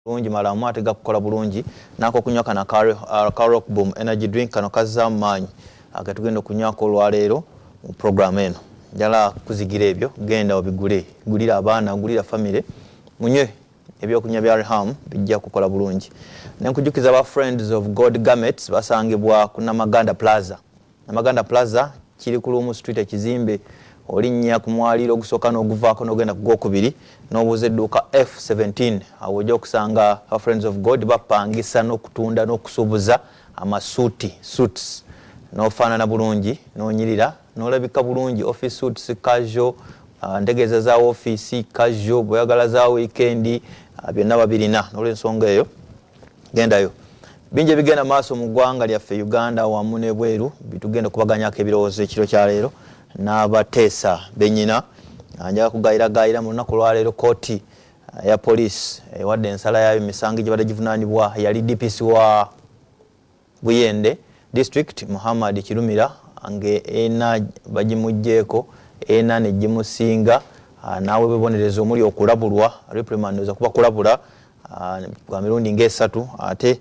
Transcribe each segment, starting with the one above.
bulungi malamu ate gakukola bulungi nako kunywa kana Rock Boom energy drink kano kazamaanyi agatugenda kunywako olwaleero mu program eno njala kuzigira ebyo genda gulira abaana gulira family munywe ebyokunywa bya Reham bijja kukola bulungi nenkujukiza ba Friends of God Garments basangibwa ku Namaganda Plaza kiri ku Lumu Street ekizimbe olinnya ku mwaliro ogusoka n'oguvaako n'ogenda ku gwokubiri n'obuuza edduuka F17 awo ojja okusanga ba Friends of God bapangisa n'okutunda n'okusuubuza suits n'ofaanana bulungi n'onyirira n'olabika bulungi office suits casual ntegeeza za office casual bweyagala za weekend byonna babirina n'olwensonga eyo gendayo bingi bigenda maaso mu ggwanga lyaffe Uganda wamu n'ebweru bitugenda kubaganyako ebirowoozo ekiro kya leero n'abateesa benyina njagala kugayira mu lunaku lwaleero kooti ya police wadde ensala yayo misango gye badde givunaanibwa yali DPC wa Buyende district Muhammad Kirumira ange ena bagimujjeeko ena ne gimusinga naawe bebonereza omuli okulabulwa reprimand oza kuba kulabula kwa mirundi ng'esatu ate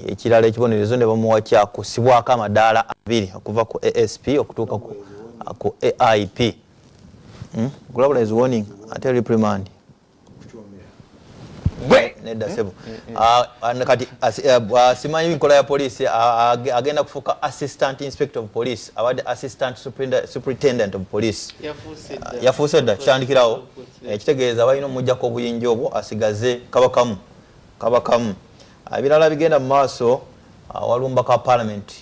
ekirala ekibonerezo ne bamuwa kyakusibwako amadaala 2 okuva ku ASP okutuuka ku AIP. Global is warning ate reprimand nedda sebo kati simanyi nkola ya police agenda kufuuka assistant inspector of police awadde assistant superintendent of police yafuuse dda kyandikirawo ekitegeeza balina omujjako obuyinja obwo asigaze kabakamu ebirala bigenda mu maaso walumba ka parliament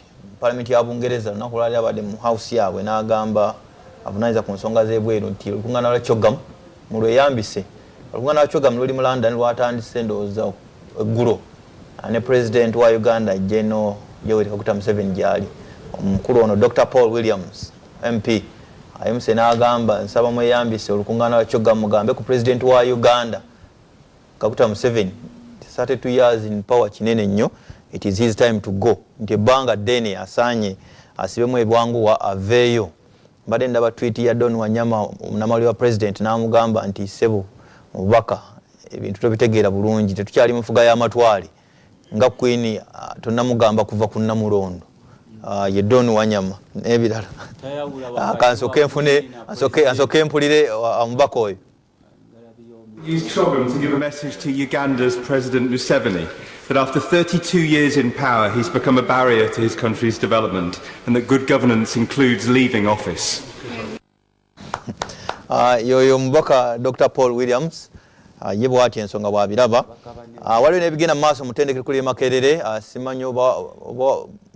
ya Bungereza lunaku lwali abadde mu house yaabwe n'agamba avunaanyiriza ku nsonga z'ebweru nti olukuŋŋaana lwa Kyogamu mu lweyambise olukuŋŋaana lwa Kyogamu luli mu London lwatandise ndowooza eggulo ne president wa Uganda General Yoweri Kaguta Museveni gyali omukulu ono Dr. Paul Williams MP ayimuse n'agamba nsaba mweyambise olukuŋŋaana lwa Kyogamu mugambe ku president wa Uganda Kaguta Museveni 32 years in power kinene nnyo it is his time to go nti ebbanga ddene asaanye asibemu ebwanguwa aveeyo mbadde ndaba tweet ya Don Wanyama omunamali wa president n'amugamba nti sebo mubaka ebintu tobitegeera bulungi tetukyali mufuga y'amatwale nga Queen tonnamugamba kuva ku Namulondo ye Don Wanyama n'ebirala kansoke nfune asoke mpulire omubaka oyo. Use Kyogamu to give a message to Uganda's President Museveni that after 32 years in power he's become a barrier to his country's development and that good governance includes leaving office. Yoyo mubaka Dr. Paul Williams ye bw'ati ensonga bw'abiraba waliwo n'ebigenda mu maaso mutendekero kuli Makerere simanyi oba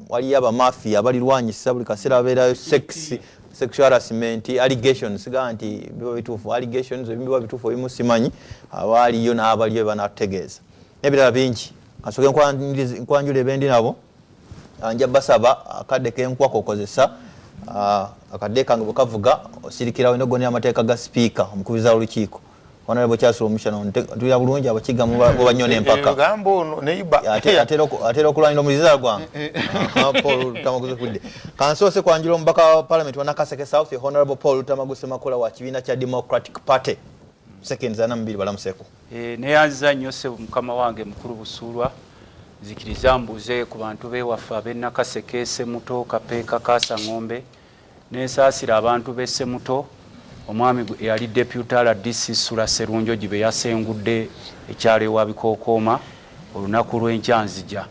waliyo abamafia abalirwanyisa buli kaseera babeerayo sexual harassment allegations siga nti biba bituufu allegations biba bituufu ebimu simanyi abaliyo n'abaliyo banategeeza n'ebirala bingi kasoke nkwanjula ebendi nabo nja basaba akadde kenkwako okozesa akadde kange bwekavuga osirikirawo enogonera amateeka ga speaker omukubiza olukiiko Honorable Charles Omushano tulira bulungi abakiga mu banyone empaka atera okulwanira omuziza gwange Paul Tamaguse kudde kansoose kwanjula omubaka wa parliament wa Nakaseke South Honorable Paul Tamaguse Makola wa kibiina kya Democratic Party seconds ana mbiri balamuseko neyanza nnyo se mukama wange mukulu Busulwa zikiriza mbuze ku bantu bewaffe ab'e Nakaseke Semuto Kapeeka Kaasa Ng'ombe n'ensaasira abantu b'e Semuto omwami yali deputy DC Sula Serunjo gibe yasengudde ekyalo ewa Bikookoma olunaku lw'enkyanzija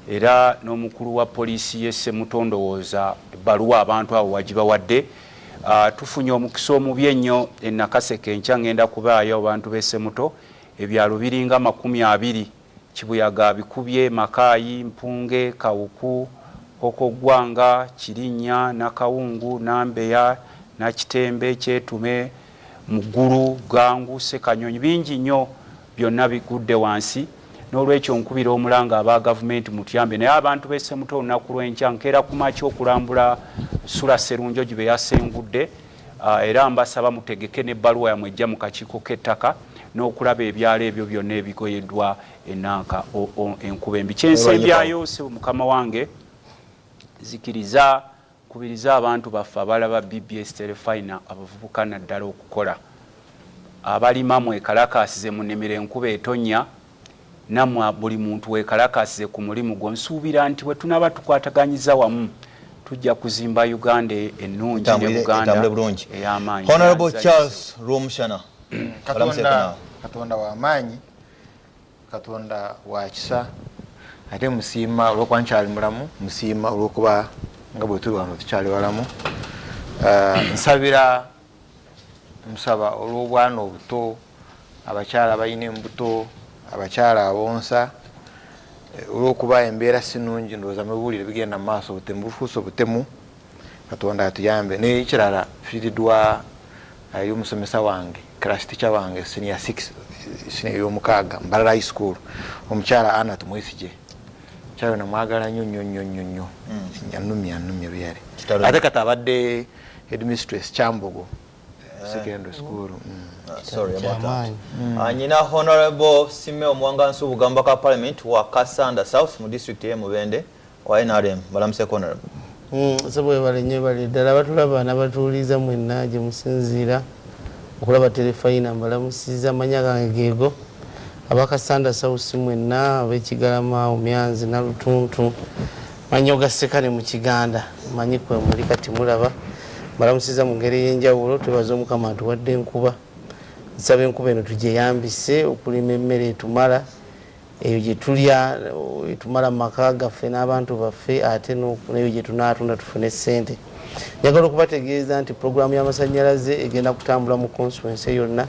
era n'omukulu wa poliisi y'e Semuto ndowooza ebbaluwa abantu abo wagibawadde tufunye omukisa omubi ennyo e Nakaseke enkya ngenda kubaayo abantu b'e Semuto ebyalo biringa 20 kibuyaga bikubye Makaayi Mpunge Kawuku Okogwanga Kirinnya Nakawungu Nambeya Nakitembe Kyetume Muguru Gangu Sekanyonyi bingi nnyo byonna bigudde wansi n'olwekyo nkubira omulanga aba gavumenti mutuyambe naye abantu b'e Semuto olunaku lw'enkya nkeera ku makya okulambula Sula Serunjo gibe yasengudde era mbasaba mutegeke n'ebbaluwa yamwe ejja mu kakiiko k'ettaka n'okulaba ebyalo ebyo byonna ebigoyeddwa ennanka enkuba embi kyensembyayo si mukama wange zikiriza kubiriza abantu baffe abalaba BBS Telefina abavubuka naddala okukola abalima mwekalakasize mu nnimiro enkuba etonnya namwe buli muntu wekalakasize ku mulimu gwo. Nsuubira nti bwe tunaba tukwataganyiza wamu tujja kuzimba Uganda ennungi ne Buganda ey'amaanyi. Honorable Charles Rumshana. Katonda wa maanyi, Katonda wa kisa, ate musiima olw'okuba nkyali mulamu, musiima olw'okuba nga bwe tuli wano tukyali walamu. Nsaba olw'obwana obuto, abakyala abalina embuto, abakyala abonsa, olw'okuba embeera si nnungi, ndowooza mubuulire bigenda mu maaso obutemu bufuuse obutemu, Katonda atuyambe. N'ekirala fiiriddwa y'omusomesa wange, class teacher wange, senior 6 ey'omukaaga Mbalala high school, omukyala Anna Tumwisije. Omukyala namwagala nnyo annumya byali. Ate kati abadde headmistress Kyambogo secondary school. Sorry about that. Nyina Honorable Simeo Mwangansu Bugamba ka Parliament wa Kasanda South mu district ye Mubende wa NRM. Balamuse Honorable. Sabwe balenye bali ddala batulaba n'abatuuliza mwenna gye musinziira okulaba telefayina mbalamusiza amanya gange geego abakasanda South mwenna ab'Ekigalama Omyanzi na Lutuntu manyoga sekane mu Kiganda manyi kwe muli kati mulaba mbalamusiza mu ngeri y'enjawulo twebaza Omukama atuwadde enkuba nsaba enkuba eno tugiyambise okulima emmere etumala eyo gye tulya etumala mu maka gaffe n'abantu baffe ate n'eyo gye tunaatunda tufune ssente. Njagala okubategeeza nti pulogulaamu y'amasannyalaze egenda kutambula mu constituency yonna,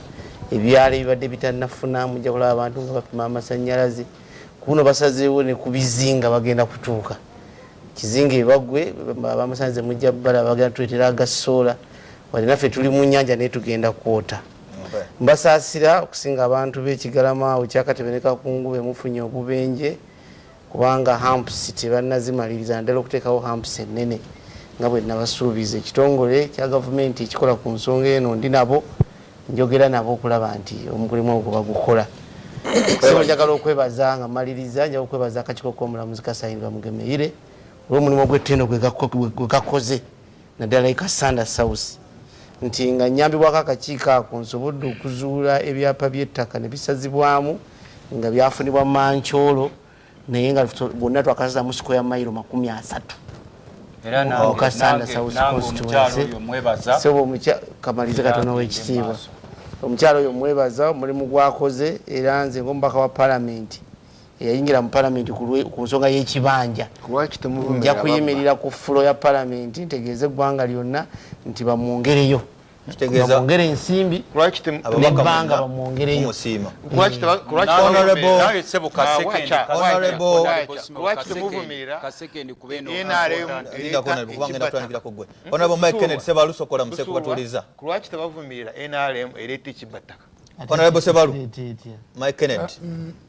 ebyalo ebibadde bitannafuna mujja kulaba abantu nga bapima amasannyalaze, kuno basazeewo ne ku bizinga bagenda kutuuka. Kizinga ebagwe abamasannyalaze mujja bala bagenda tuleetera agasola, wali naffe tuli mu nnyanja naye tugenda kwota. Mbasaasira okusinga abantu b'Ekigalama Kyakatebe Kakungube mufunye obubenje kubanga hamps tebannazimaliriza naddala okuteekawo hamps ennene nga bwe nabasuubiza. Ekitongole kya gavumenti ekikola ku nsonga eno ndi nabo njogera nabo okulaba nti omulimu ogwo bagukola. So njagala okwebaza nga maliriza, njagala okwebaza akakiiko k'omulamuzi Kasayini Bamugemeire olw'omulimu gw'ettendo gwe gakoze naddala Kasanda South. Nti nga nnyambibwako akakiiko ako nsobodde okuzuula ebyapa by'ettaka ne bisazibwamu nga byafunibwa mu Mancholo naye nga bonna twakasaza mu siko ya mayiro 30. Era Kasanda South Constituency. So kamalize katono w'ekitiibwa. Omukyalo oyo mwebaza omulimu gwakoze era nze ng'omubaka wa Parliament eyayingira mu Parliament ku nsonga y'ekibanja. Nja kuyimirira ku fulo ya Parliament ntegeeze eggwanga lyonna nti bamwongereyo. Kitegeeza bamwongere ensimbi n'ebbanga bamwongereyo. Honorable Mike Kennedy Sebalu sokola museku batuliza. Kulwaki tebavumirira NRM ereeta ekibataka? Honorable Sebalu Mike Kennedy,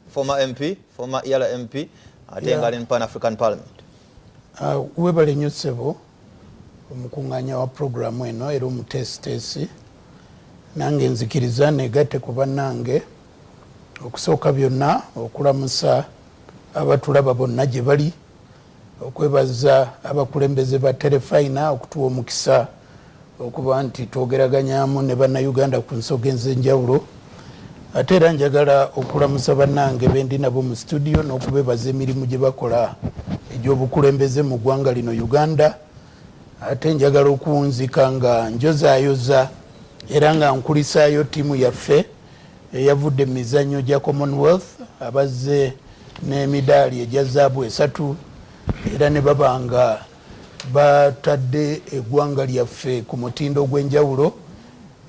former MP, former Yala MP, atenga in Pan African Parliament. Webale nnyo ssebo omukunganya wa programu eno era omutesitesi nange nzikiriza negatte ku bannange okusooka byonna okulamusa abatulaba bonna gye bali, okwebaza abakulembeze ba terefayina okutuwa omukisa okuba nti twogeraganyamu ne bannayuganda ku nsonga ez'enjawulo. Ate era njagala okulamusa bannange bendi nabo mu studio n'okubebaza emirimu gye bakola egy'obukulembeze mu ggwanga lino Uganda. Ate njagala okuwunzika nga njozaayoza era nga nkulisaayo ttiimu yaffe eyavudde mu mizannyo gya Commonwealth abazze n'emidaali egya zaabu 3 era ne baba nga batadde eggwanga lyaffe ku mutindo gw'enjawulo.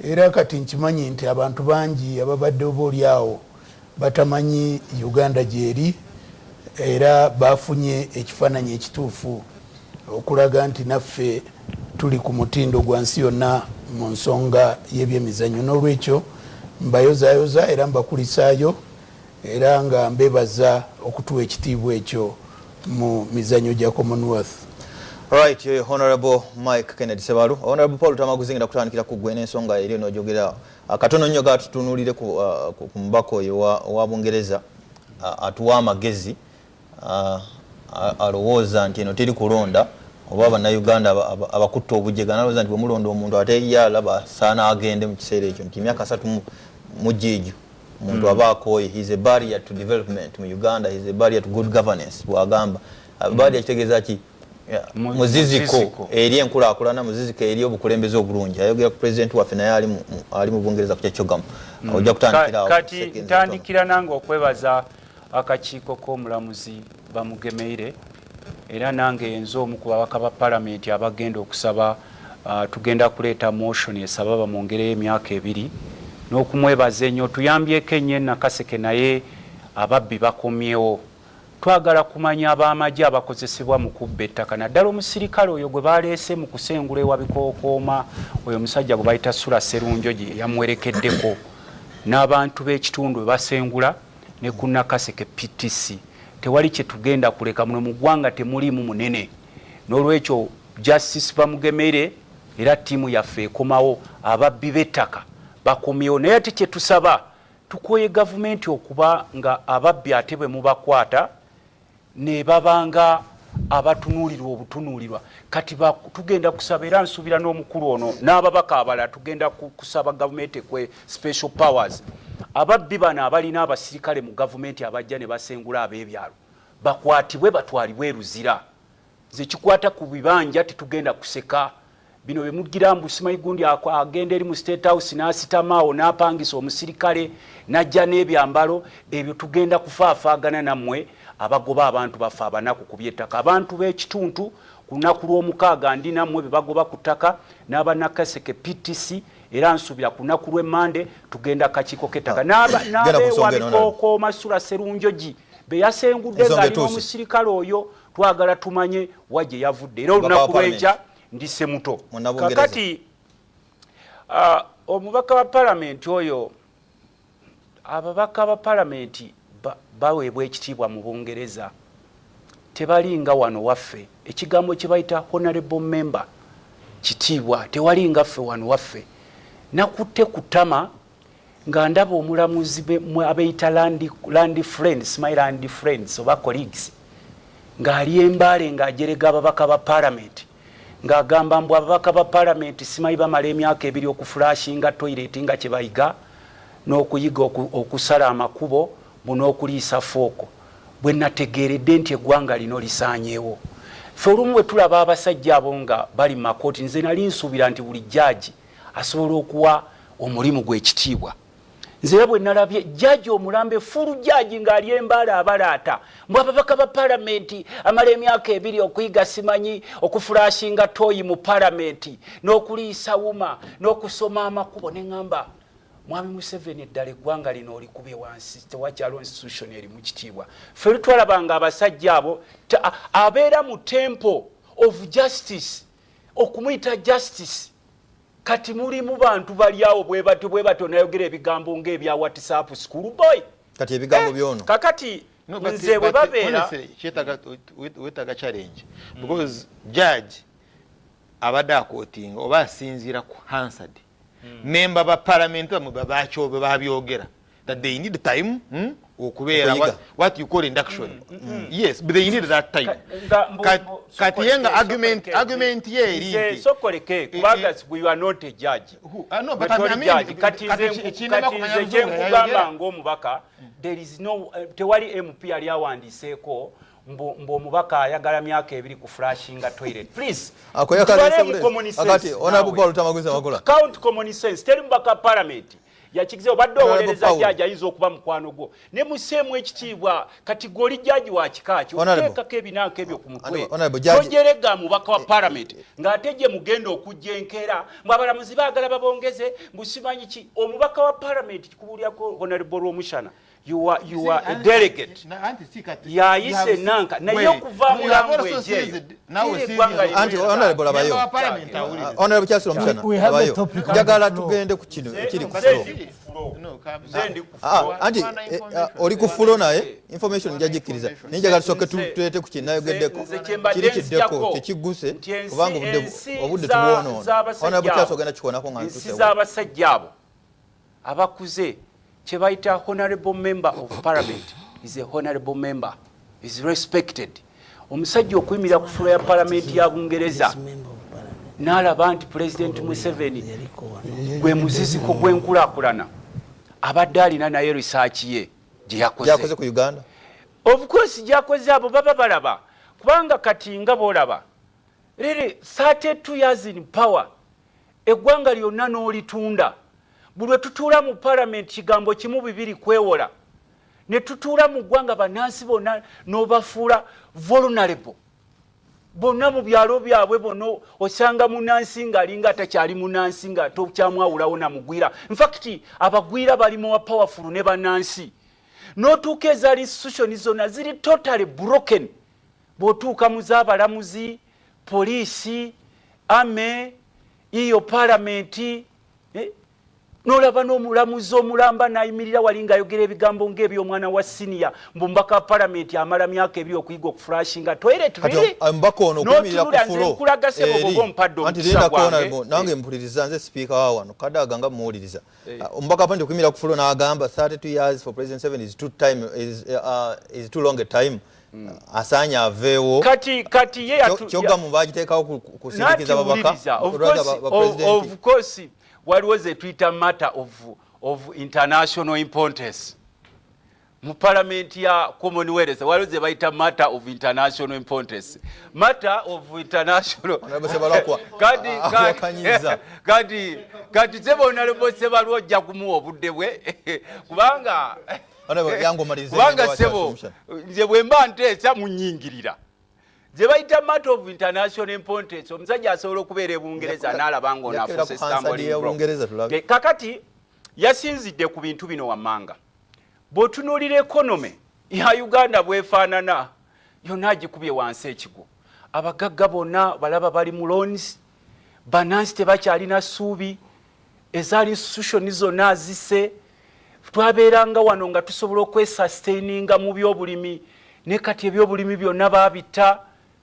Era kati nkimanyi nti abantu bangi ababadde obaolyawo batamanyi Uganda gyeri era bafunye ekifaananyi ekituufu okulaga nti naffe tuli ku mutindo gwa nsi yonna mu nsonga y'ebyemizannyo. N'olwekyo mbayozaayoza era mbakulisaayo era nga mbebaza okutuwa ekitiibwa ekyo mu mizannyo gya Commonwealth. Right, Honorable Mike Kennedy Sebalu. Honorable Paul Tamaguzingira kutandikira ku gwe n'ensonga eri n'ojogera akatono nnyo gatutunulire ku mbako oyo wa Bungereza atuwa amagezi alowooza nti eno teri kulonda oba bannayuganda abakutta obujega, nalowooza nti bwe mulonda omuntu ate yala basaana agende mu kiseera ekyo nti emyaka 3 mu jjeejo Muntu abakoye, he's a barrier to development mu Uganda, he's a barrier to good governance. Bwagamba barrier kitegeeza ki muziziko eri enkulakulana muziziko eri obukulembeze obulungi. Ayogera ku president waffe naye ali mu Bungereza ku kyogamu. Ojja kutandikira kati ntandikira nange okwebaza akakiiko k'omulamuzi bamugemeire era nange enzo omu ku babaka ba parliament abagenda okusaba tugenda kuleeta motion esaba bamwongereyo emyaka 2 n'okumwebaza ennyo tuyambyeko ennyo Nakaseke naye ababbi bakomyewo. Twagala kumanya ab'amagye abakozesebwa mu kubba ettaka naddala omusirikale oyo gwe baleese mu kusengula ewa bikookooma oyo omusajja gwe bayita Sula Serunjogi yamwerekeddeko n'abantu b'ekitundu bwe basengula ne ku Nakaseke PTC. Tewali kye tugenda kuleka muno mu ggwanga temuliimu munene. N'olwekyo Justice bamugemeire era ttiimu yaffe ekomawo ababbi b'ettaka bakomyewo. Naye ate kye tusaba tukoye gavumenti okuba nga ababbi ate bwe mubakwata ne babanga abatunuulirwa obutunuulirwa. Kati tugenda kusaba era nsuubira n'omukulu ono n'ababaka abalala tugenda kusaba gavumenti kwe special powers. Ababbi bano abalina abasirikale mu gavumenti abajja ne basengula ab'ebyalo bakwatibwe batwalibwe eruzira. Nze kikwata ku bibanja tetugenda kuseka. Bino bemugira Mbusimanyi gundi agenda eri mu State House n'asitamaawo n'apangisa omusirikale n'ajja n'ebyambalo ebyo tugenda kufaafaagana nammwe abagoba abantu bafe abanaku ku by'ettaka. Abantu b'ekituntu ku lunaku lw'omukaaga ndi nammwe be bagoba ku ttaka n'abanakaseke PTC era nsuubira ku lunaku lw'Emmande tugenda kakiiko k'ettaka n'abeewa bikookooma Sula Serunjogi be yasengudde ng'ali n'omusirikale oyo twagala tumanye wajje yavudde era olunaku lw'enkya ndise muto. Kakati omubaka wa parliament oyo ababaka ba parliament baweebwa ekitiibwa mu Bungereza tebalinga wano waffe. Ekigambo kye bayita honorable member kitiibwa tewalinga ffe wano waffe. Nakutte kutama nga ndaba omulamuzi abeyita land friends, my land friends oba colleagues ng'ali embaale ng'ajerega ababaka ba parliament ng'agamba mbu ababaka ba parliament simanyi bamala emyaka 2 okuflashinga toilet nga kye bayiga n'okuyiga okusala amakubo n'okuliisa fooko. Bwe nategeeredde nti eggwanga lino lisaanyeewo. Ffe olumu bwe tulaba abasajja abo nga bali mu makooti nze nali nsuubira nti buli jjaaji asobola okuwa omulimu gw'ekitiibwa. Nze bwe nalabye jjaaji omulambe fulu jjaaji ng'ali embaala abalaata mbu ababaka ba parliament amala emyaka 2 okuyiga simanyi okuflashinga toyi mu parliament n'okuliisa wuma n'okusoma amakubo ne ŋŋamba Mwami Museveni eddala eggwanga lino olikubye wansi tewakyalo institution eri mu kitiibwa. Ffe twalabanga abasajja abo abeera mu temple of justice okumuyita justice. Kati mulimu bantu baliawo bwe bato nayogera ebigambo ng'ebya WhatsApp school boy. Kati ebigambo byono. Kakati nze bwe babeera wetaga challenge because judge abadde akootinga oba asinziira ku Hansard. Member ba parliament bamwe babakyo bwe babyogera that they need time okubeera what you call induction. Yes, but they need that time. Kati yenga argument ye eri so koleke kubagas we are not a judge. No, but I mean kati nze kugamba ng'omubaka there is no tewali MP ali awandiseeko mbo omubaka ayagala myaka 2 ku flashinga toilet. Please akati honorable Paul Tamaguza wakola count common sense teri mbaka parliament yakigize obadde owolereza jjaji ayiza okuba mukwano gwo ne museemu ekitiibwa kati goli jjaji wa kikaaki oteekako ebinaaka ebyo ku mutwe tojerega mubaka wa parliament ng'ate mugenda okujja enkeera mbu abalamuzi baagala babongeze mbusimanyi ki omubaka wa parliament kikubuulyako honorable Rwomushana you are a delegate yayise nanka naye okuva mu language anti honorable abayo honorable Charles Rwomushana abayo jagala tugende ku kino ekiri ku anti oli ku fulo naye information njagikiriza ninjagala soke tulete ku kino nayogeddeko kiri kiddeko tekiguse kubanga obudde tubwono honorable Charles ogenda kikonako nga ntusewo abasajja abo abakuze Chebaita honorable member of parliament is a honorable member, is respected. Omusajja okuyimira ku floor ya parliament ya Bungereza n'alaba nti President Museveni gwe muziziko gw'enkulaakulana abadde alina naye research ye gyakoze ku Uganda. Of course gyakoze abo baba balaba kubanga kati nga bolaba really 32 years in power eggwanga lyonna n'olitunda buli tutuula mu parliament kigambo kimu bibiri kwewola ne tutuula mu ggwanga bannansi bonna n'obafuula vulnerable bonna mu byalo byabwe bonna osanga munnansi ng'alinga takyali munnansi nga tokyamwawulawo namugwira. In fact abagwira bali mu powerful ne bannansi n'otuuka ezaali institution zonna ziri totally broken. Bw'otuuka mu z'abalamuzi poliisi ame iyo paramenti n'olaba n'omulamuzi omulamba n'ayimirira wali ng'ayogera ebigambo ng'ebyomwana wa siniya mbumbaka paramenti amala myaka ebiri okuyiga okuflashinga toilet really mbaka ono okuyimirira ku fulo nkulaga sebo bw'oba ompadde omukisa gwange nange mpuliriza nze speaker wa wano Kadaga nga muwuliriza mbaka pandi okuyimirira ku fulo n'agamba 32 years for President 7 is too long a time. Asanya avewo kati ye kyoga mubagiteekawo kusindikiza babaka of course waliwo ze Twitter matter of international importance mu parliament ya Commonwealth waliwo ze bayita matter of international importance kadi zebona lebose balojja kumuwa obudde bwe kubanga kubanga sebo nze bwemba nteesa munyingirira ze bayita matter of international importance omusajja asobola okubeera ebungereza n'alaba ng'onaafuse stambling kakati yasinzidde ku bintu bino wammanga bw'otunuulira economy ya Uganda bwefaanana yonna agikubye wansi ekigo abagagga bonna balaba bali mu loans bannansi tebakyalina ssuubi ezaali institution zonna azise twabeeranga wano nga tusobola okwesustaininga mu byobulimi ne kati ebyobulimi byonna baabita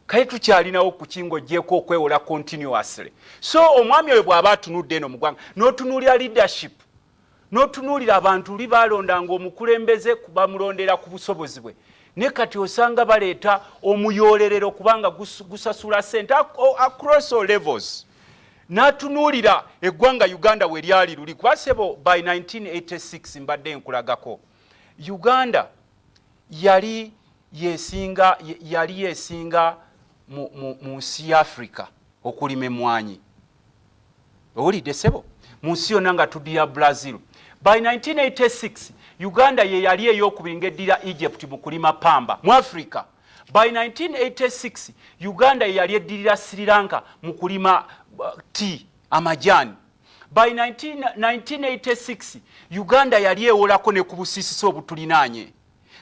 kale tukyalinawo ku kingo ojjeeko okwewola continuously. So omwami oyo bw'aba atunudde eno mu ggwanga n'otunuulira leadership n'otunuulira abantu li baalondanga omukulembeze bamulondera ku busobozi bwe ne kati osanga baleeta omuyoolerero kubanga gusasula ssente across all levels. N'atunuulira eggwanga Uganda we lyali luli kwasebo by 1986 mbadde nkulagako Uganda yali yesinga mu nsi ya Africa okulima emmwanyi owulidde sebo mu nsi yonna nga tudira Brazil. By 1986 Uganda ye yali ey'okubiri ng'eddira Egypt mu kulima pamba mu Africa. By 1986 Uganda ye yali eddirira Sri Lanka mu kulima tea amajani. By 1986 Uganda yali ewolako ne ku busisisi obutulinaanye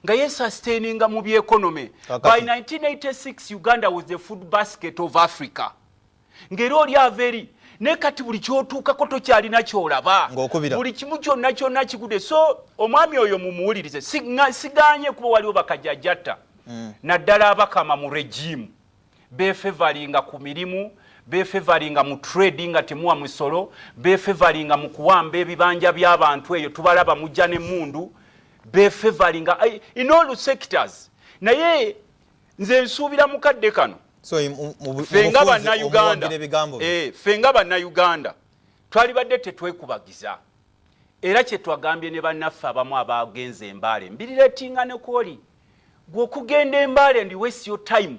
nga yesustaininga mu byekonomy. By 1986 Uganda was the food basket of Africa. Ngero oli averi ne kati buli kyotuukako tokyalina kyolaba buli kimu kyonna kigude. So omwami oyo mumuwulirize siganye kuba waliwo bakajajjatta naddala abakama mu regime befevalinga ku mirimu befevalinga mu trading nga temuwa musolo befevalinga mu kuwamba ebibanja by'abantu eyo tubalaba mujja n'emmundu befevalinga in all sectors. Naye nze nsuubira mukadde kano fenga bannayuganda twalibadde tetwekubagiza era kyetwagambye ne bannaffe abamu abagenza embaale mbiriretinga ne kwoli gw'okugenda embaale ndi waste your time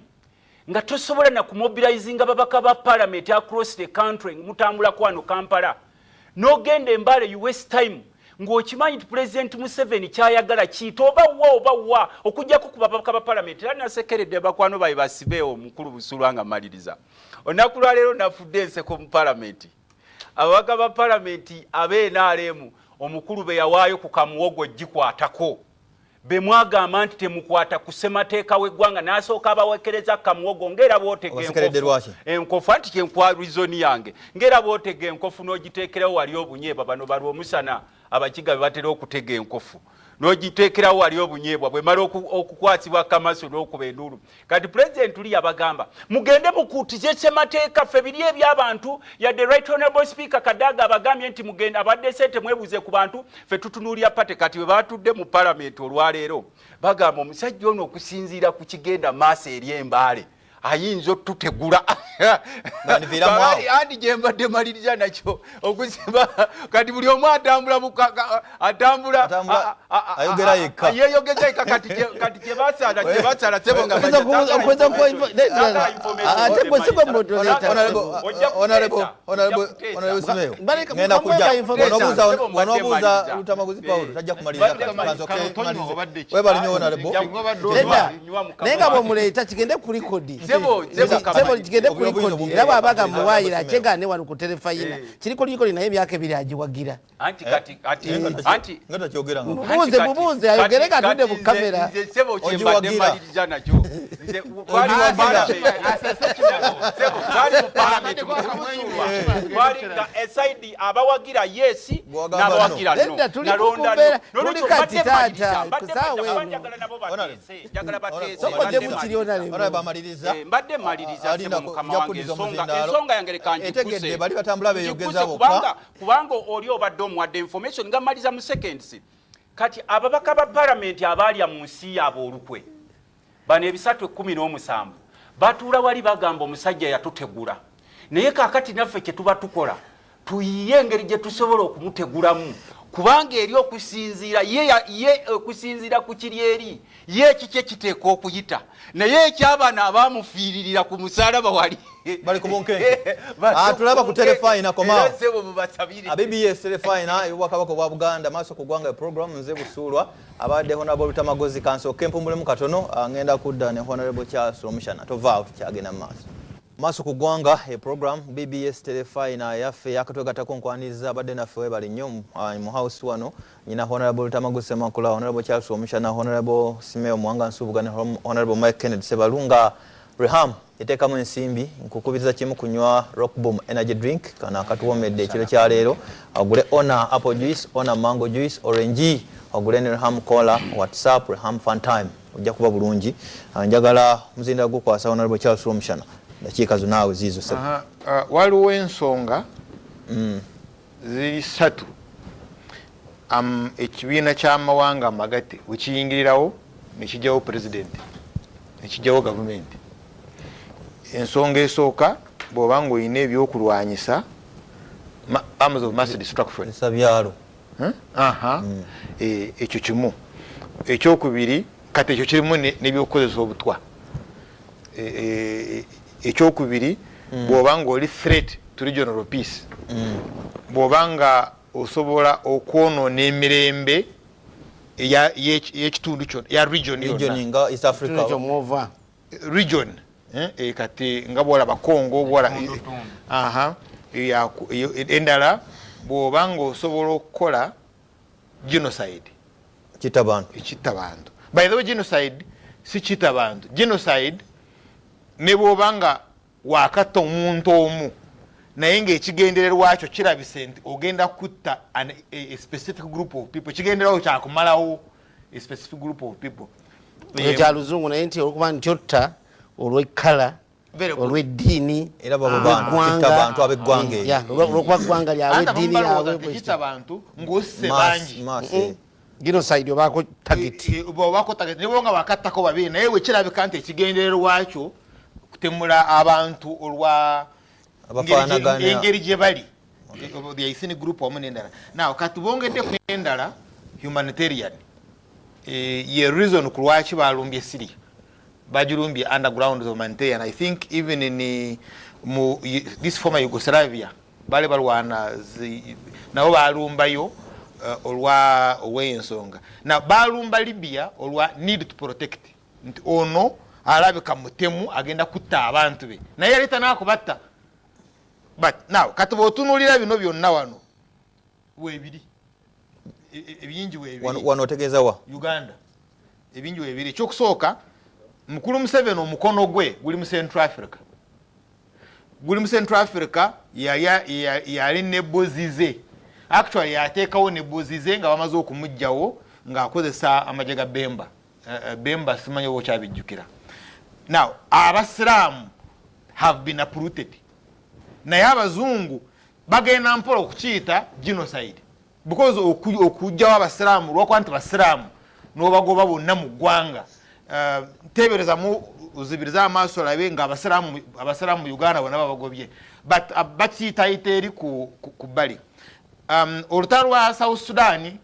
nga tosobola na kumobilizinga babaka ba parliament across the country mutambula kwano Kampala n'ogenda embaale you waste time ng'okimanyi President Museveni kyayagala kiyita oba wa okujjako ku babaka ba parliament era nasekeredde bakwano bayi basibeewo omukulu Busulwa nga maliriza olunaku lwa leero nafudde enseko mu parliament ababaka ba parliament ab'NRM omukulu be yawaayo ku kamuwogo gikwatako be mwagamba nti temukwata ku ssemateeka w'eggwanga n'asooka abawekereza kamuwogo ng'era bw'otega enkofu anti kyenkwa rizoni yange ng'era bw'otega enkofu n'ogiteekerawo wali obunyeebwa bano balwa omusana abakiga be batera okutega enkofu n'ogiteekerawo wali obunyeebwa bwe mala okukwasibwa kamaso n'okuba enduulu. Kati President uli yabagamba mugende mukuutize ssemateeka ffe biri eby'abantu yadde Right Honorable Speaker Kadaga abagambye nti mugende abadde sente mwebuuze ku bantu ffe tutunuulira pate. Kati bwe batudde mu parliament olwaleero bagamba omusajja ono okusinziira ku kigenda maaso eri embaale ayinza tutegula andi gyembadde maliriza nakyo okusiba kati buli omu atambula ayogera yekka yeyogeza yekka kati kyebasaala sebo nga ngenda kujja wanobuuza Lutamaguzi Paulo tajja kumaliriza webali nyo honorable naye nga bw'omuleeta kigende ku likodi sebo kigende ku likodi era bw'abaga muwaayira kyegane wano ku terefayina kiri ku likodi naye emyaka ebiri agiwagira nga takyogera bubuuze ayogere katudde mu kamera esaidi abawagira yesi n'abawagira no tuli kukubeera tuli kati taata kusaawe mbadde maliriza mukama wange ensonga yange etegedde bali batambula beeyogeza bokka kubanga oli obadde omuwadde information nga maliza mu seconds kati ababaka ba parliament abalya mu nsi yaabwe olukwe bano ebisatu 17 batuula wali bagamba omusajja yatutegula naye kaakati naffe kye tuba tukola tuyiye engeri gye tusobola okumutegulamu kubanga eri okusinziira ye okusinziira ku kiri eri ye kiki ekiteeka okuyita naye ekyabana abaamufiiririra ku musalaba wali bali ku bunkenke tulaba ku telefayina komaawo BBS telefayina ey'obwakabaka obwa Buganda Amaaso Ku Gwanga program nze Busuulwa abadde honorable Lutamaguzi kansooka empumbulemu katono ngenda kudda ne honorable Charles Omushana tovaawo tukyagenda mu maaso Amaaso Ku Gwanga program BBS telefayina yaffe yakatwegatako nkwaniza abadde naffe webali nnyo mu house wano nyina honorable Lutamaguzi Semakula honorable Charles Omushana honorable Simeo Mwanga Nsubuga ne honorable Mike Kennedy Sebalunga Reham yateekamu ensimbi nkukubiriza kimu kunywa Rockboom energy drink kana katuwomedde ekiro kya leero agule Ona apple juice Ona mango juice orange agule ne Reham cola WhatsApp Reham fun time ojja kuba bulungi njagala muzinda gukwasa honorable Charles Omushana dakiika zo naawe ziizo sebo waliwo ensonga ziri 3 ekibiina ky'amawanga amagatte wekiyingirirawo nekijjawo president nekijjawo gavumenti ensonga esooka bw'oba ng'olina ebyokulwanyisa arms of mass destruction esabyalo ekyo kimu ekyokubiri kati ekyo kirimu n'ebyokukozesa obutwa ekyokubiri bw'oba ng'oli threat to regional peace bw'oba nga osobola okwonoona emirembe y'ekitundu kyonna ya region nga East Africa region kati nga bwolaba Congo bwola endala bw'oba ng'osobola okukola genocide kitta bantu by the way genocide si kitta bantu genocide ne bw'oba nga wakatta omuntu omu naye ng'ekigendererwa kyo kirabise nti ogenda kutta a specific group of people kigendererwa kyakumalawo a specific group of people ekya luzungu naye nti olwokuba nti otta olw'ekkala olw'eddiini era bantu ab'eggwanga olwokuba ggwanga lyawe eddiini yawe kitta bantu ng'osse bangi genocide obaako target ne nga wakattako babiri naye bwe kirabika nti ekigendererwa kyo kutemula abantu olwa engeri gye bali yaisini group wamu n'endala naw kati bongeddeko n'endala humanitarian ye reason ku lwaki balumbye Syria bagirumbye underground humanitarian. I think even in this former Yugoslavia bali balwana nabo balumbayo olwa ow'ensonga na balumba Libya olwa need to protect nti ono alabika mutemu agenda kutta abantu be naye yaleta nakubatta but now kati bw'otunuulira bino byonna wano weebiri ebingi weebiri wano otegeeza wa Uganda ebingi weebiri ekyokusooka mukulu Museveni omukono gwe guli mu Central Africa yali nebbozi ze actually yateekawo nebbozi ze nga bamaze okumugjawo ng'akozesa amagye ga Bemba simanyi oba okyabijjukira. Now abasiraamu have been uprooted naye abazungu bagenda mpola okukiyita genocide because okujjawo abasiraamu lwakuba nti basiraamu n'obagoba bonna mu ggwanga teebereza mu uzibiriza amaaso labe nga abasalamu mu Uganda bona babagobye bakiyita iteeri ku bbali olutalo lwa South Sudan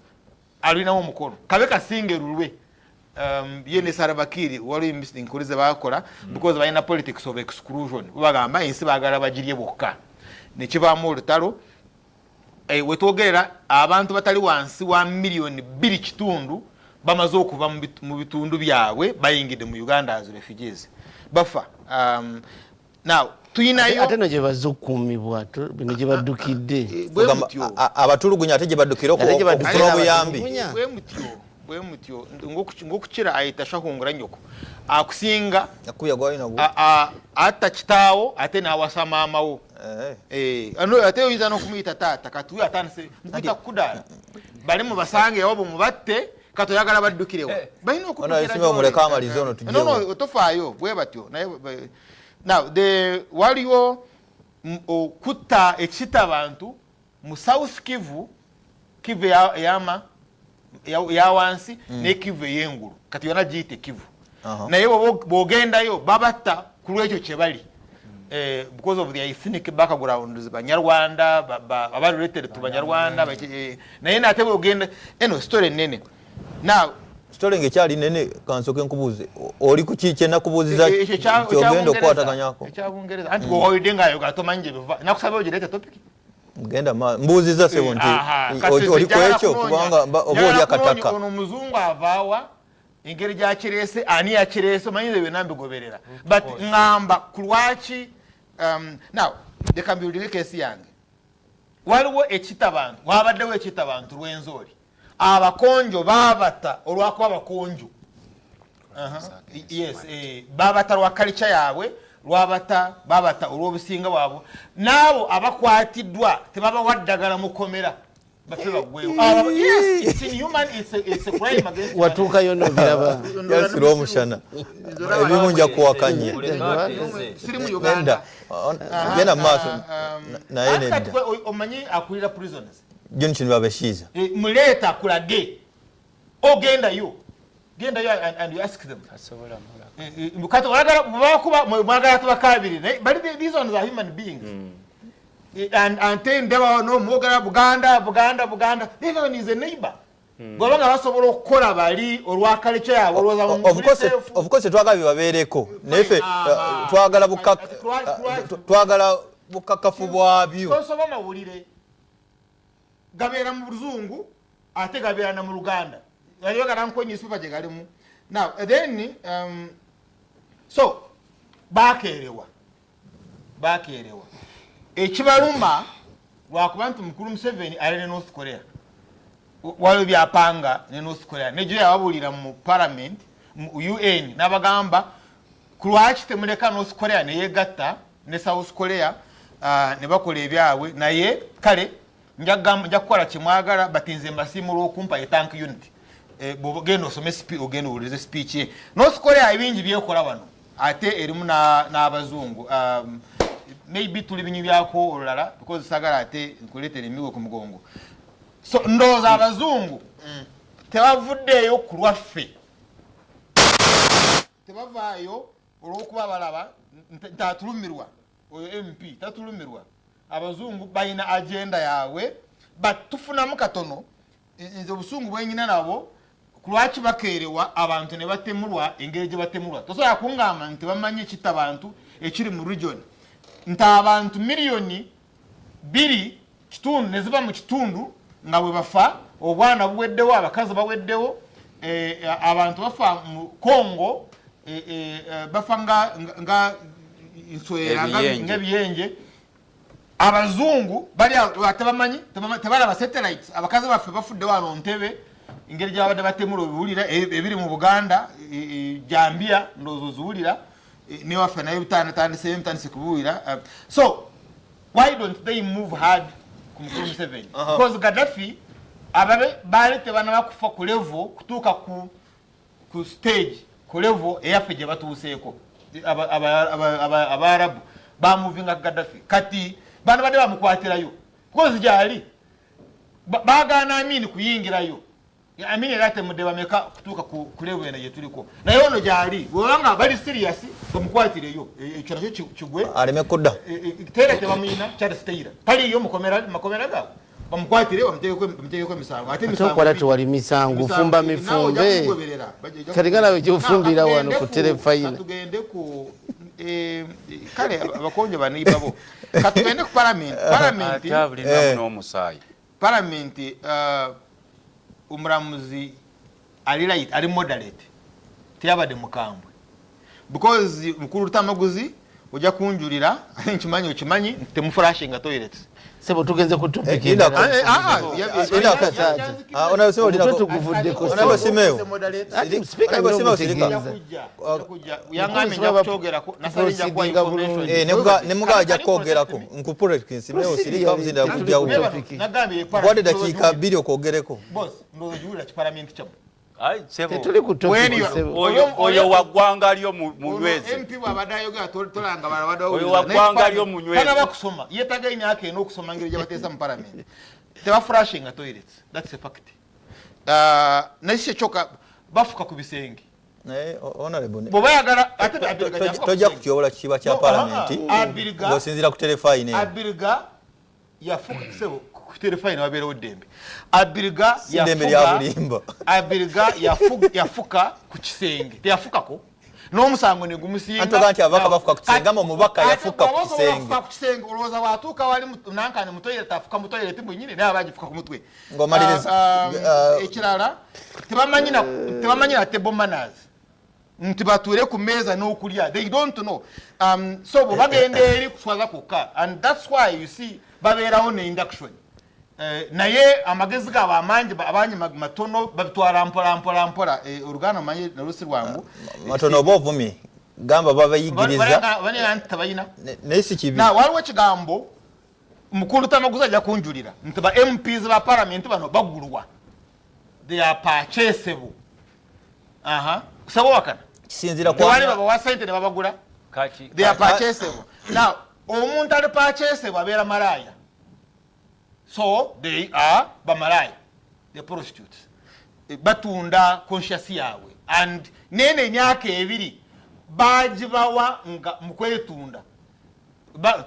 alinawo omukono kabe kasinge lulwe ye ne Salva Kiir wali nkolize bakola because balina politics of exclusion bagamba ensi bagala bagirye bokka ne kibaamu olutalo wetwogerera abantu batali wansi wa miliyoni 2.5 bamaze okuva mu bitundu byabwe bayingide mu Uganda as refugees bafa now tuyinayo ate no gye bazukumibwa bino gye baddukidde abatulugunya ate gye baddukira okufuna obuyambi bwe mutyo ng'okukira ayita shahungura nyoko akusinga akuya gwalina gwo ata kitaawo ate n'awasa maamawo ano ate oyinza n'okumuyita taata kati uyo atandise mpita kudala bali mu basange ewabo mubatte kati oyagala baddukirewo balina okudukira no tofaayo bwe batyo naye now waliwo okutta ekita abantu mu South Kivu ya wansi ne Kivu y'engulu kati yona giyite Kivu naye bwogendayo babatta ku lwekyo kye bali because of the ethnic background Banyarwanda aba related to Banyarwanda naye nate bwogenda story nene now story ngekyali nene kansoke nkubuze oli ku kiche nakubuziza kyogenda okwataganyako ekyabungereza anti woyide ngayo gatomanje biva nakusaba ogirete topic ngenda mbuziza sebo nti oli kwekyo kubanga oboli akataka ono muzungu avaawa engeri gyakirese ani yakirese manyize benambi goberera but ngamba kulwaki now leka mbiwulire kesi yange waliwo ekitabantu wabaddewo ekitabantu lw'enzoli abakonjo babata olwakuba abakonjo yes babata lwa culture yaabwe babata olw'obusinga bwabwe naabo abakwatiddwa tebabawaddagala mukomera bafe bagwewo yes it's inhuman it's a crime against watuukayo n'obiraba yasira omushana ebimu nja kuwakanye siri mu Uganda genda maaso naye nedda omanyi akulira prisoners John kino babeshiza muleta kulage ogendayo and you ask them asobola mula mukati mwagala tubakabirire but these ones are human beings and then they were no mwogala Buganda even is a neighbor gwabanga basobola okukola bali olwakalecho yabo of course twagala babeereko nefe twagala bukakafu bwabyo tosoba mawulire gabeera mu Luzungu ate gabeera na mu Luganda yaliyo garanko newspaper gye galimu now then so bakeerewa ekibaluma lwakuba nti mukulu Museveni ali ne North Korea waliwo byapanga ne North Korea nejo yababulira mu parliament mu UN n'abagamba kulwaki temuleka North Korea ne yegatta ne South Korea ne bakola ebyabwe naye kale njja kukola kimwagala batinze mbasimula okumpa etank unit bwogenda osome ogenda owulirize speech ye North Korea ebingi byekola wano ate erimu n'abazungu maybe tuli binyu byako olulala because sagala ate nkuleetera emigo ku mugongo so ndowooza abazungu tebavuddeeyo ku lwaffe tebavaayo olw'okuba balaba ntatulumirwa oyo MP tatulumirwa abazungu balina agenda yaabwe but tufunamu katono nze obusungu bwenyina nabo kulwaki bakeerewa abantu ne batemulwa engeri gye batemulwa tosobola kungamba nti bamanyi ekita abantu ekiri mu region nti abantu miliyoni 2.5 ne ziba mu kitundu nga bwe bafa obwana buweddewo abakazi baweddewo abantu bafa mu Congo bafa nga nswera ng'ebiyenje abazungu bali atabamanyi tebalaba satellites abakazi baffe bafudde wano Ntebe ingeri gyabadde batemula obiwulira ebiri mu Buganda Jambia ndowooza oziwulira ne waffe naye bitandise kubiwulira so why don't they move hard ku mukulu Museveni because Gaddafi ababe baali tebanaba kufa ku level kutuuka ku stage ku level eyaffe gye batuuseeko Abarabu bamuvinga Gaddafi kati bana bade bamukwatirayo because gyali bagana amini kuyingirayo amini late mudeba meka kutuka ku level ena yetuliko naye ono jali wanga bali serious bamukwatireyo ekyo nakyo kigwe aleme kudda tere tebamina cyari stayira tali yo makomera gawo bamukwatire bamuteye ko misango ate misango kwa lati wali misango fumba mifumbe kaligana we jofumbira wano ku telefine tugende ku kale abakonje banibabo katugende ku parliament atabulina no musayi parliament umramuzi ali right ali moderate tiyabade mukambwe because mukuru tamaguzi ojja kunjulira nkimanyi temuflashinga toilets sebo tugenze ku topic unasema unasema simeo speaker no yangame njakutogerako nasalinja kwa information nemuga ajja kogerako nkupure simeo sirika mzinda kujja uto nagambe kwa dakika 2 okogereko boss ndo jula ki parliament chamo tuli ku topic oyo wagwanga aliyo munyweze MP wabadayo ga tolanga barabadayo oyo wagwanga aliyo munyweze kana bakusoma yetaga imyaka eno okusoma ngire jabatesa mu parliament teba flashing toilets that's a fact nashe choka bafuka ku bisenge honorable bobayagala ate abirga tojja kukyobola kiba kya parliament ngosinzira ku telefine abirga yafuka sebo ku telefine wabere odembe abirga yafuka ku kisenge teyafukako n'omusango ne gumusinga antoka nti abaka bafuka ku kisenge ama mubaka yafuka ku kisenge oloza watuuka wali nankane mutoyere tafuka mutoyere timunyine naye abagifuka ku mutwe ngomaliriza ekirala tebamanyina table manners nti batuure ku meeza n'okulya they don't know so bo bagenda eri kuswaza kukka and that's why you see babeerawo ne induction naye amagezi gabo amangi abanyi matono babitwara mpola urugano manye narusi rwangu matono bovumi gamba babayigiriza bane antabayina nesi kibi na waliwo kigambo mukulu tamaguza ajja kunjulira ntaba MPs ba parliament bano bagulwa they are purchasable kusabo wakana kisinzira kwa wali baba wa sente ne babagula kati they are purchasable now omuntu ali purchasable abera malaya. So they are bamalaya, the prostitutes. Batunda conscious yawe and nene nyake ebiri bajibawa nga mukwetunda.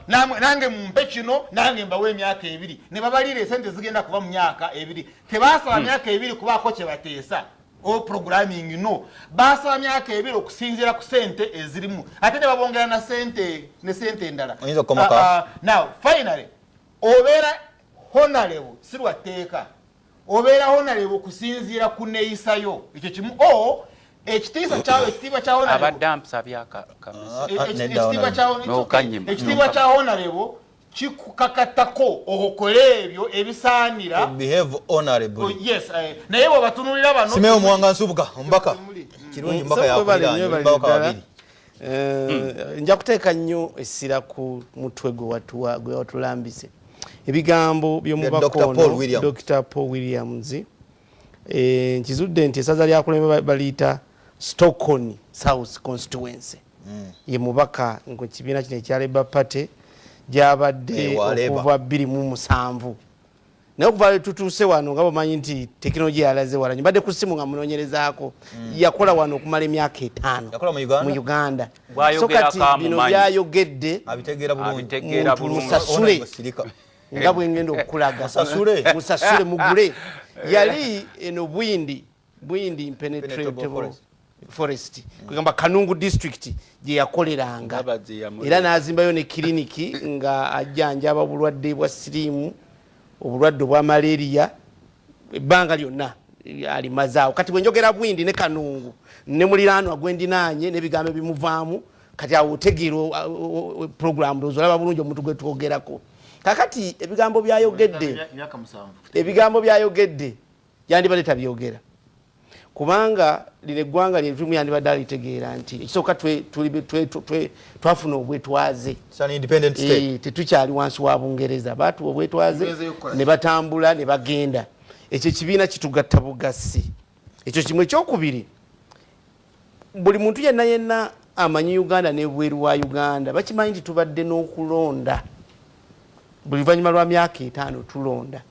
Nange mumpe kino nange mbawe myaka ebiri ne babalire sente zigenda kuva mu myaka ebiri tebasaba myaka ebiri kubako kye bateesa o programming no basaba myaka ebiri okusinzira ku sente ezirimu ate ne babongera na sente endala. Now finally obera honorable sirwa teka obera honorable kusinzira kuneyisayo ekyo kimu ekitiibwa kyawe ekitiibwa kya honorable abadamps abyaka ekitiibwa kya honorable kikukakatako okole ebyo ebisaanira behave honorable yes naye bwe batunulira bano simeo muwanga nsubuka ombaka kirungi mbaka yakulira mbaka babiri nja kuteeka nnyo essira ku mutwe gwe watulambise ebigambo by'omubakono Dr. Paul Williams nkizudde nti esaza lyakulembe baliita Stockton South Constituency ye mubaka nkibiina kino ekya Labour Party gyabadde okuva 2007 naye okuva tutuuse wano nga bamanyi nti tekinologiya yalaze wala mbadde ku ssimu nga munoonyerezaako yakola wano okumala emyaka 5 mu Uganda so kati bino byayogedde abitegeera bulungi musasule nga bwengenda okulaga musasule mugule yali eno bwindi impenetrable forest kugamba Kanungu district gye yakoleranga era n'azimbayo ne kliniki nga ajjanjaba obulwadde bwa siriimu obulwadde bwa malaria ebbanga lyonna alimazaawo kati bwenjogera bwindi ne Kanungu ne muliraanwa gwendinaanye n'ebigambo bimuvaamu kati awo otegeera program dozolaba bulungi omuntu gwe twogerako kakati ebigambo byayogedde yandibadde tabyogera kubanga lino eggwanga lyetumu yandibadde alitegeera nti ekisooka twafuna obwetwaze tetukyali wansi wa Bungereza baatuwa obwetwaze ne batambula ne bagenda ekyo ekibiina kitugatta bugasi ekyo kimu ekyokubiri buli muntu yenna amanyi Uganda n'ebweru wa Uganda bakimanyi nti tubadde n'okulonda buli luvannyuma lwa myaka 5 tulonda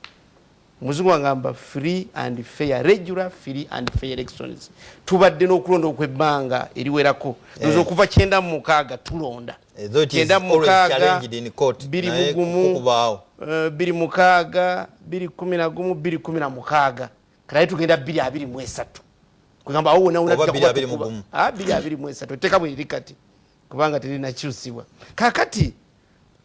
muzungu angamba free and fair, regular free and fair elections. Tubadde n'okulonda okwebbanga eriwerako ndoza okuva 9 mu 6 tulonda 9 mu 6 biri mugumu 2 mu 6 2 11 2 16 kale tugenda 223 kugamba awo na unataka 223 teka bwe likati kubanga terina kyusibwa kakati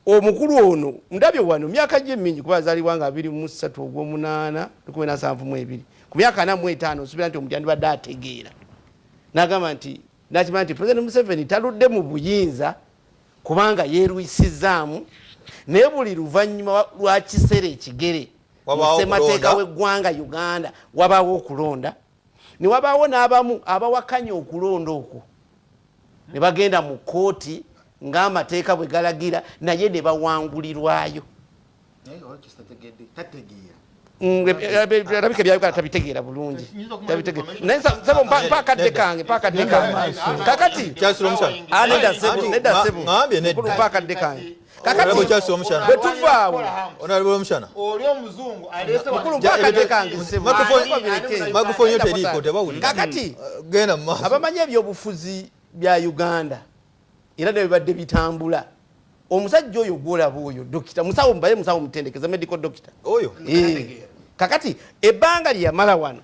omukulu ono ndabyo wano myaka gye mingi kuba zali wanga 23 ogw'omunana 17 ku myaka 45 subira nti omujandi badde ategeera nagamba nti nakimanti President Museveni taludde mu buyinza kubanga yerwisizaamu naye buli luvannyuma lwa kiseera ekigere ssemateeka w'eggwanga Uganda wabaawo okulonda ne wabaawo n'abamu abawakanya okulonda okwo ne bagenda mu kooti ng'amateeka bwe galagira naye ne bawangulirwayo alabika byayogala tabitegeera bulungi naye sebo mpakadde kange kakati nedda sebo mpakadde kange kakati betuvaawo oli omuzungu mukulu mpakadde kange sebo kakati abamanyi ebyobufuzi bya Uganda era ne bibadde bitambula omusajja oyo gwolaba oyo dokita musawo mbaye musawo mutendekeza medical doctor oyo kakati ebbanga lyamala wano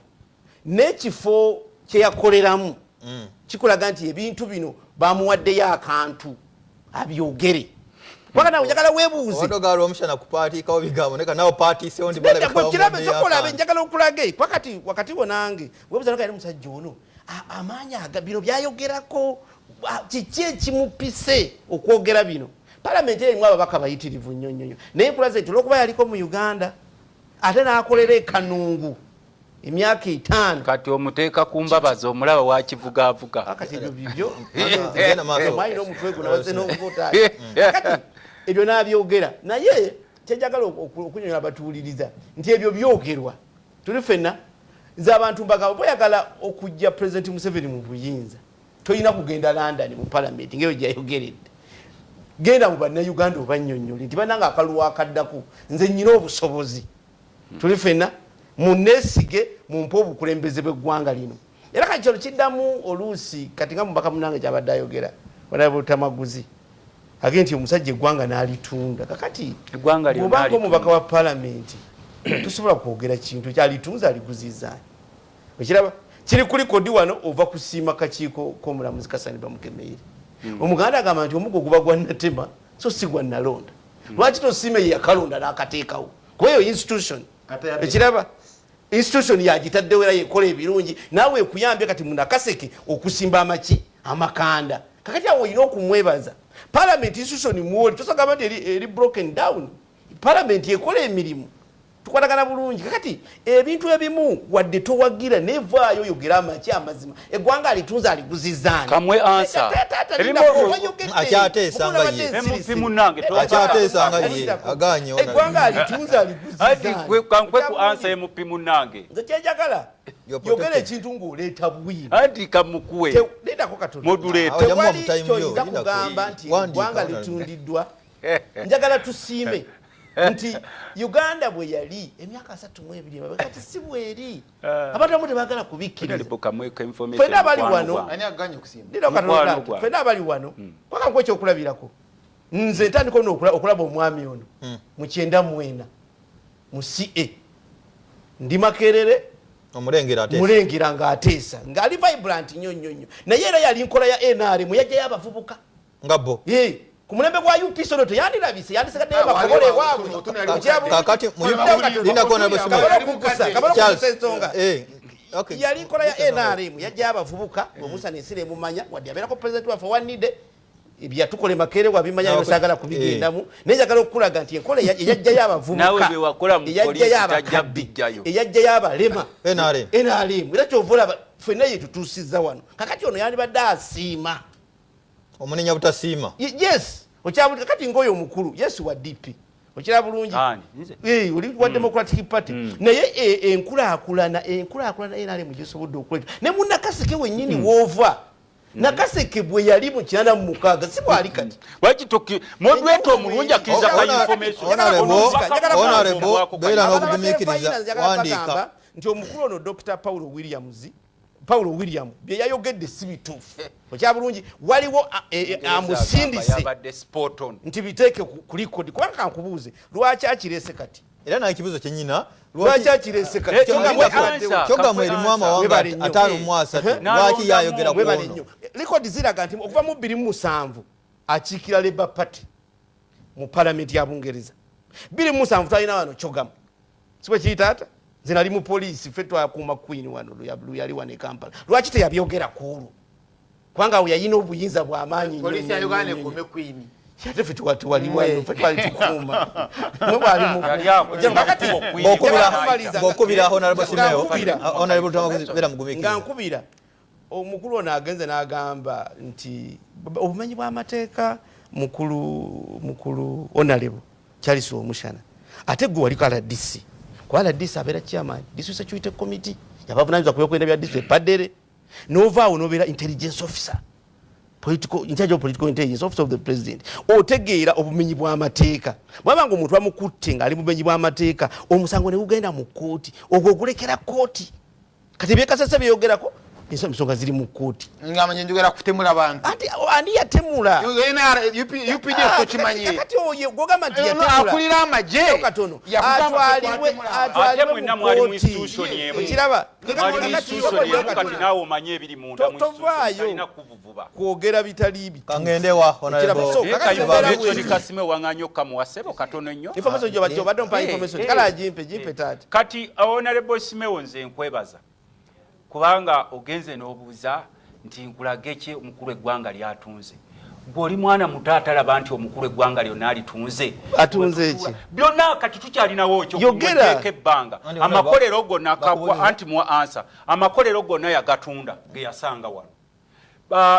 n'ekifo kye yakoleramu kikulaga nti ebintu bino bamuwaddeyo akantu abyogere kwaka nawe njagala weebuuze wadogala omushana ku paati kawo bigambo neka nawo paati seondi bala kwa kirabe sokolabe njagala okulage wakati wonange weebuuza nokale musajja ono amaanyi bino byayogerako kiki ekimupise okwogera bino palamenti erimu ababaka bayitirivu nnyo naye pulezidenti olwokuba yaliko mu Uganda ate n'akolera ekanungu emyaka 5 kati omuteeka ku mbabazi omulaba wakivugaavuga kati ebyo bibyo mwayina omutwe gwo nabaze n'obugotaali kati ebyo n'abyogera naye kyenjagala okunyonyola abatuwuliriza nti ebyo byogerwa tuli ffenna nze abantu mbagamba boyagala okujja President Museveni mu buyinza toyina kugenda London mu parliament ngeyo gyayogeredde genda mu bannayuganda obannyonnyole nti bannanga akaluwa akaddako nze nnyina obusobozi tuli ffenna muneesige mumpe obukulembeze bw'eggwanga lino era kati kyalo kiddamu oluusi kati nga mubaka munange kyabadde ayogera wanabutamaguzi age nti omusajja eggwanga n'alitunda kakati obanga omubaka wa palamenti tusobola kwogera kintu kyalitunza aliguzizaani ekiraba kiri kuli kodi wano ova kusiima kakiiko k'omulamuzi Kasani Bamukemeire omuganda agamba nti omugo guba gwa Natema so si gwa Nalonda lwaki tosiime ye yakalonda n'akateekawo kuba eyo institution ekiraba institution yagitaddewo era yekola ebirungi naawe ekuyambye kati munakaseke okusimba amaki amakanda kakati awo olina okumwebaza parliament institution mwoli tosagamba nti eri broken down parliament ekola emirimu tukwatagana bulungi kakati ebintu ebimu wadde towagira nevaayo oyogera amaki amazima eggwanga alitunza aliguzizaani kamwe ansa akyateesanga ye akyateesanga ye aganye eggwanga alitunza aliguzizaani kankwe ku ansa emupi munnange nze kyenjagala yogera ekintu ng'oleeta bwino anti kamukuwe leetako katono moduleeta tewali kyoyinza kugamba nti eggwanga litundiddwa njagala tusiime nti Uganda bwe yali emyaka 32 emabega kati si bweri abantu abamu tebagala kubikkiriza ffenna abali wano ffenna abali wano kwaka nkwe ekyokulabirako nze ntandika okulaba omwami ono mu 94 mu CA ndi Makerere omulengera ng'ateesa ng'ali vibrant nnyo naye era yali nkola ya NRM yajjayo abavubuka ngabo ku mulembe gwa UP sono teyandirabise yandisegaddeyo bakobole waabwe kakati ensonga yali nkola ya NRM yajjayo abavubuka omusa nesira emumanya wadde abeerako pulezidenti waffe wanidde ebyatukole Makerere wabimanya nosagala kubigendamu naye njagala okukulaga nti enkola eyajjayo abavubuka eyajjayo abakabbi eyajjayo abalema NRM era kyova olaba ffenna yetutuusizza wano kakati ono yandibadde asiima omunenya butasiima yes okyabulira kati ngoyo omukulu yes wa DP okira bulungi oli wa Democratic Party naye enkulaakulana NRM gisobodde okuleta ne munnakaseke wennyini woova Nakaseke bwe yali mu 1996 si bwali kati wakitoki modweto omulungi akiriza kwa information honorable bera n'okugumikiriza wandika nti omukulu ono Dr. Paulo William bye yayogedde si bituufu okyabulungi waliwo amusindise yabadde spot on nti biteeke ku record kubanga kankubuuze lwaki akirese kati era naye ekibuzo kyennyina lwaki akirese kati kyonga mwerimu amawanga 5 lwaki yayogera ku ono record ziraga nti okuva mu 2007 akiikira Labour Party mu parliament ya Bungereza 2007 talina wano kyogamu sibwe kiyitaata zinali mu poliisi ffe twakuuma Queen wano yali wano e Kampala lwaki teyabyogera kuulu kubanga awo yayina obuyinza bw'amaanyi polisi ya Uganda ekuume Queen yate ffe twali wano ffe twali tukuuma mwe bwali ng'okubira honorable Simeo honorable Tamakuzi mugumikiriza nga nkubira omukulu ono agenze n'agamba nti obumenyi bw'amateeka mukulu honorable Charles Omushana ate gwe waliko RDC kwa RDC abeera chairman District Security Committee yabavunaanyizibwa ku byokwenda bya district epaddere n'ovaawo n'obeera intelligence officer in charge of political intelligence office of the president otegeera obumenyi bw'amateeka bwabanga omuntu bamukutte ng'ali bumenyi bw'amateeka omusango ne gugenda mu kkooti ogwo ogulekera kkooti kati byekasese byeyogerako ensonga ziri mu kkooti ngamanya njogera kutemula bantu andi yatemula UPDF kokimanyire kati oyo gwogamba nti yatemula akulira amaje katono atwaliwe mu institution yemu kiraba kati nawo omanye ebiri munda mu institution kuvuvuba kwogera bitali biti kangendewa honorable Kasime wanganyo kamuwasebo katono nnyo information jo badde mpa information kala jimpe tati kati honorable Simeo nze nkwebaza kubanga ogenze n'obuuza nti nkulage ki omukulu eggwanga lyatunze gw'oli mwana muto atalaba nti omukulu eggwanga lyonna alitunze atunze eki byonna kati tukyalinawo ekyo kumuteeka ebbanga amakolero gonna akagwa anti mu ansa amakolero gonna yagatunda ge yasanga wano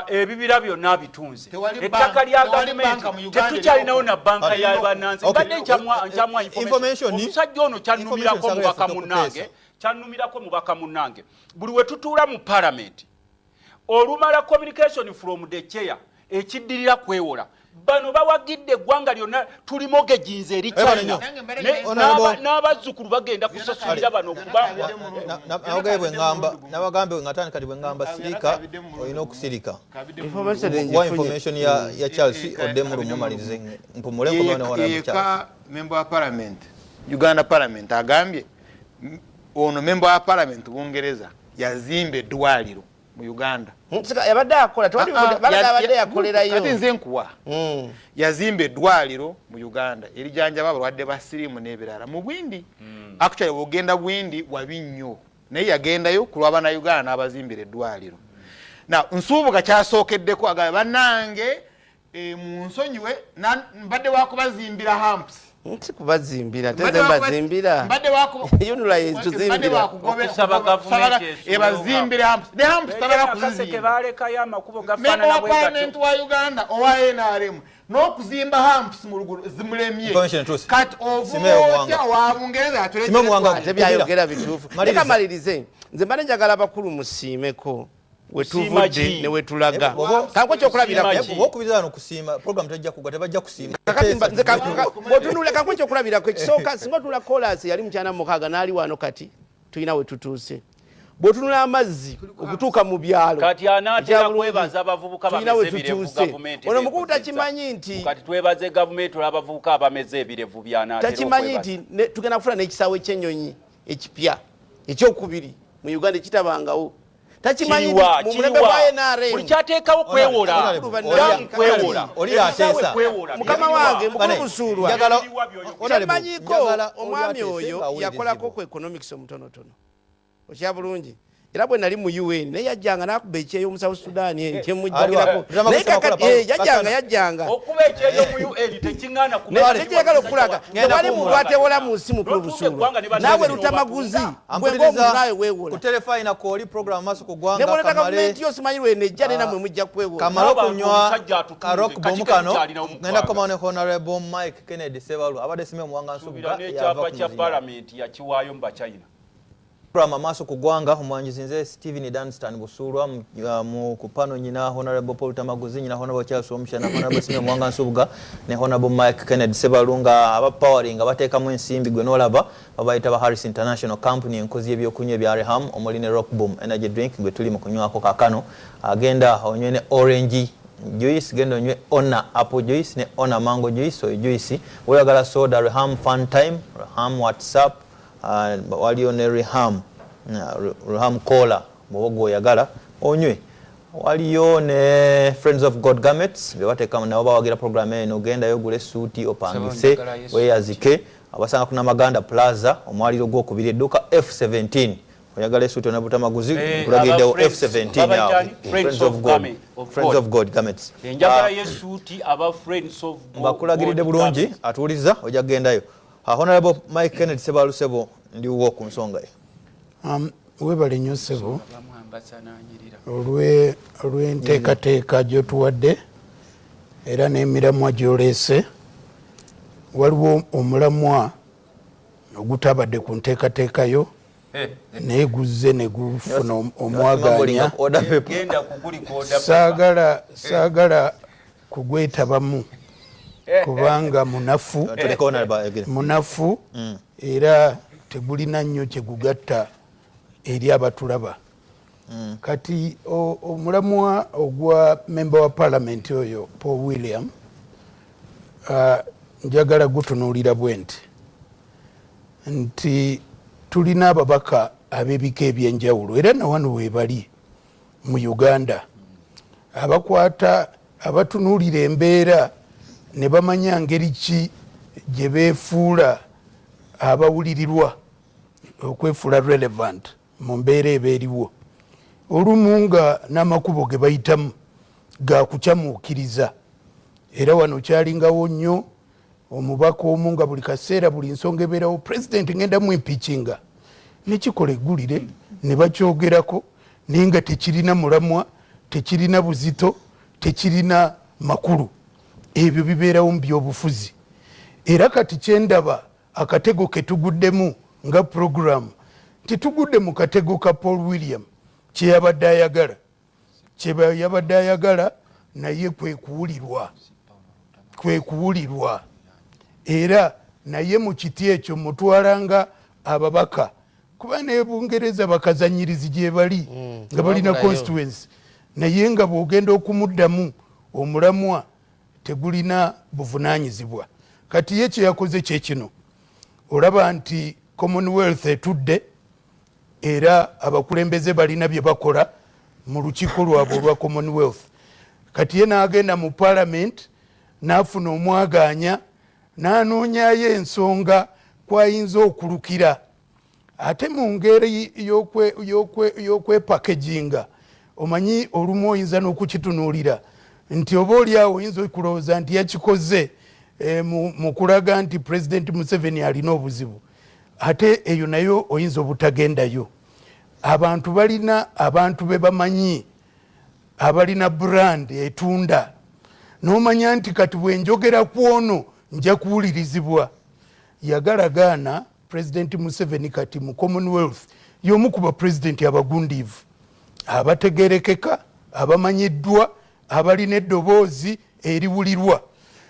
ebibira byonna bitunze ettaka lya gavumenti tetukyalinawo na banka y'abannansi mbadde nkyamwa information omusajja ono kyannumirako mubaka munnange kyannumirako mubaka munnange buli we tutuula mu parliament olumala communication from the chair ekiddirira kwewola bano bawagidde eggwanga lyonna tulimoge jinze eri China n'abazzukulu bagenda kusasulira bano nabagambe ngatandika bwe ngamba sirika olina okusirika wa information ya Charles odemu lumumalize mpumule nkomana member wa parliament Uganda parliament agambye ono member wa parliament Bungereza yazimbe eddwaliro mu Uganda yabadde akola abadde yakolerayo kati nze nkuwa yazimbe eddwaliro mu Uganda erijanja abalwadde ba sirimu n'ebirala mu Bwindi actually wogenda Bwindi wabi nnyo naye yagendayo kulwa na Uganda n'abazimbira eddwaliro na nsuubuka kyasookeddeko agaba bannange mu nsonyiwe mbadde wakubazimbira hamps nti kubazimbira tezembazimbira mbadde wako yunula yetuzimbira okusaba gavumenti ebazimbire hamps ne hamps tabala kuzimbira balekayo amakubo gafaanana bwe gatyo wa Uganda owa NRM n'okuzimba hamps mu lugulu zimulemye kati ovuotya wa Bungereza ate byayogera bituufu leka malirize nze mbadde njagala abakulu musiimeko wetuvudde ne wetulaga kanko kyokulabirako bwokubiriza no kusiima program tajja kugwa tebajja kusiima bwotunula kanko kyokulabirako ekisooka singa otula kolasi yali mukyana mukaaga n'ali wano kati tulina we tutuuse bwotunula amazzi okutuuka mu byalo kati anaatera kwebaza abavubuka bameze ebirevu gavumenti ono mukulu takimanyi nti kati twebaze gavumenti olw'abavubuka abameze ebirevu byanaatera takimanyi nti tugenda kufuna n'ekisaawe ekyennyonyi ekipya ekyokubiri mu Uganda ekitabangawo tachimanyi mumulebe wa NRM buli kyateekawo kwewola oli ateesa mukama wange mukulu busuulwa kyamanyiko omwami oyo yakolako ku economics omutonotono okya bulungi era bwe nali mu UN naye yajjanga n'akuba ekyeyo mu South Sudan kyemujjagirako naye kakati yajjanga okuba ekyeyo mu UN tekiŋŋaana kuba okulaga tewali muntu atewola mu nsi mukulu busuulwa naawe lutamaguzi gwe ng'omuntu naawe weewola kuterefayina kooli program Amaaso Ku Gwanga ne bw'oleta gavumenti yo simanyi lwenejja ne namwe mujja kwewola kamala okunywa Rock Bomu kano ngenda kukomawo ne Honorable Mike Kennedy Sebalu abadde Simeo Mwanga Nsubira n'ekyapa kya parliament yakiwaayo mu Bachina program Amaaso Ku Gwanga omwanjizi nze Steven Dunstan Busulwa mu kupano nyina Honorable Paul Tamaguzi nyina Honorable Charles Omushana Honorable Simon Mwanga Nsubuga ne Honorable Mike Kennedy Sebalunga abapowering abateka mu ensimbi gwe nolaba babayita ba Harris International Company enkozi ebyokunywa bya Reham omuline Rock Boom Energy Drink gwe tuli mu kunywako kakano agenda onywe ne orange juice genda onywe Ona apple juice ne Ona mango juice o juice oyagala soda Reham Fun Time Reham WhatsApp waliyo ne Reham Cola muwogo oyagala onywe waliyo ne Friends of God Garments bebateka nabo bawagira program eno genda yogule suiti opangise weyazike abasanga kuna Maganda Plaza omwaliro gw'okubiri edduka F17 oyagala suiti onabuta maguzi kulagidewo F17 now Friends of God Garments enjagala yesuiti aba Friends of God bakulagiride bulungi atuuliza ojja kugendayo Honorable Mike Kennedy Sebalusebo ndiwo ku nsonga webale nnyo ssebo olw'enteekateeka gy'otuwadde era n'emiramwa gy'oleese waliwo omulamwa ogutabadde ku nteekateekayo naye guzze ne gufuna omwaganya saagala kugwetabamu kubanga munafu era tegulina nnyo kyegugatta eri abatulaba kati omulamwa ogwa member wa parliament oyo Paul William njagala gutunuulira bwe nti tulina ababaka ab'ebika ebyenjawulo era nawano weebali mu Uganda abakwata abatunuulira embeera ne bamanya ngeri ki gye beefuula abawulirirwa okwefuula relevant mu mbeera eba eriwo olumu nga n'amakubo ge bayitamu ga kukyamuukiriza era wano kyalingawo nnyo omubaka omu nga buli kaseera buli nsonga ebeerawo pulezidenti ngenda mu impeachinga nekikola eggulire ne bakyogerako naye nga tekirina mulamwa tekirina buzito tekirina makulu ebyo bibeerawo mu byobufuzi era kati kyendaba akatego ke tuguddemu nga program titugudde mu katego ka Paul William kyeyabadde ayagala naye kwe kuwulirwa era naye mu kiti ekyo mutwalanga ababaka kuba ne Bungereza bakazanyirizi gye bali nga balina constituency naye nga bw'ogenda okumuddamu omulamwa tegulina buvunaanyizibwa kati ye kye yakoze kye kino olaba nti Commonwealth etudde era abakulembeze balina bye bakola mu lukiiko lwabwe olwa Commonwealth kati ye n'agenda mu parliament n'afuna omwaganya n'anoonyayo ensonga kwayinza okulukira ate mu ngeri y'okwepakeginga omanyi olumu oyinza n'okukitunuulira nti oba oliawo oyinza okulowooza nti yakikoze mu kulaga nti President Museveni alina obuzibu ate eyo nayo oyinza obutagendayo abantu balina abantu be bamanyi abalina brand etunda n'omanya nti kati bwenjogera ku ono nja kuwulirizibwa yagalagaana President Museveni kati mu Commonwealth y'omu ku bapresidenti abagundiivu abategerekeka abamanyiddwa abalina eddoboozi eriwulirwa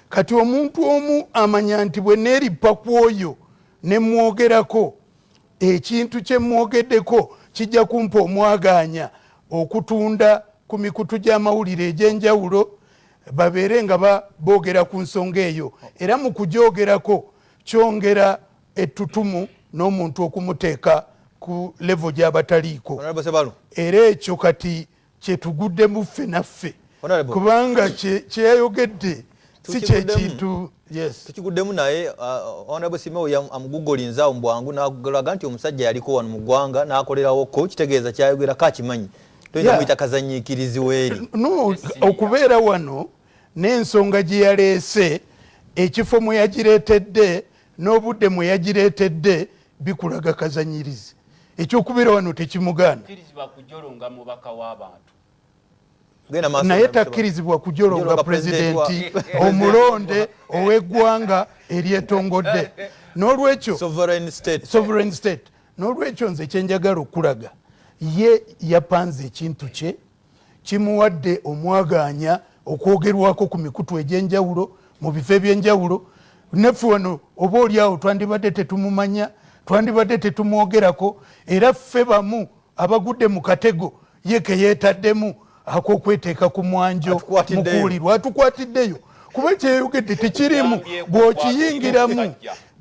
kati omuntu omu amanya nti bwe neeripa ku oyo ne mwogerako ekintu kye mwogeddeko kijja kumpa omwaganya okutunda ku mikutu gy'amawulire egy'enjawulo babeere nga boogera ku nsonga eyo era mu kugyogerako kyongera ettutumu n'omuntu okumuteeka ku level gy'abataliiko era ekyo kati kyetuguddemu ffe naffe kubanga kyeyayogedde si kyekintu tukiguddemu naye Honorable Simeo amugugolinza mu bwangu n'agulaga nti omusajja yaliko wano mu ggwanga n'akolerawoko kitegeeza kyayogerako akimanyi toyinza muyita kazanyiikirizi weeri no okubeera wano n'ensonga gye yaleese ekifo mwe yagireetedde n'obudde mwe yagireetedde bikulaga kazanyirizi ekyokubeera wano tekimugaana naye takkirizibwa kujolonga pulezidenti omulonde ow'eggwanga eryetongodde n'olwekyo sovereign state n'olwekyo nze kyenjagala okulaga ye yapanze ekintu kye kimuwadde omwagaanya okwogerwako ku mikutu egy'enjawulo mu bifo eby'enjawulo. Naffe wano oba oliawo twandibadde tetumumanya, twandibadde tetumwogerako, era ffe bamu abagudde mu katego ye ke yeetaddemu ak'okweteeka ku mwanjo mu kuwulirwa. Atukwatiddeyo kuba kyeyogedde tekirimu,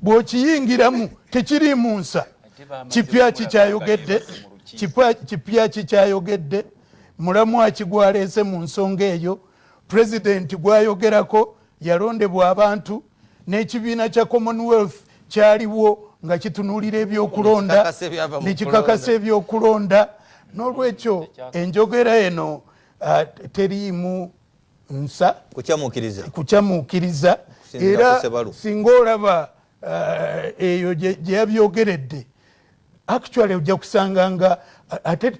bw'okiyingiramu tekirimu nsa. Kipya kikyayogedde, kipya kikyayogedde, mulamwa kigwaleese mu nsonga eyo. Pulezidenti gwayogerako yalondebwa abantu, n'ekibiina kya Commonwealth kyaliwo nga kitunuulira ebyokulonda, nekikakasa ebyokulonda. N'olwekyo enjogera eno teriimu nsa kukyamuukiriza, era singa olaba eyo gye yabyogeredde, actually ojja kusanga nga ate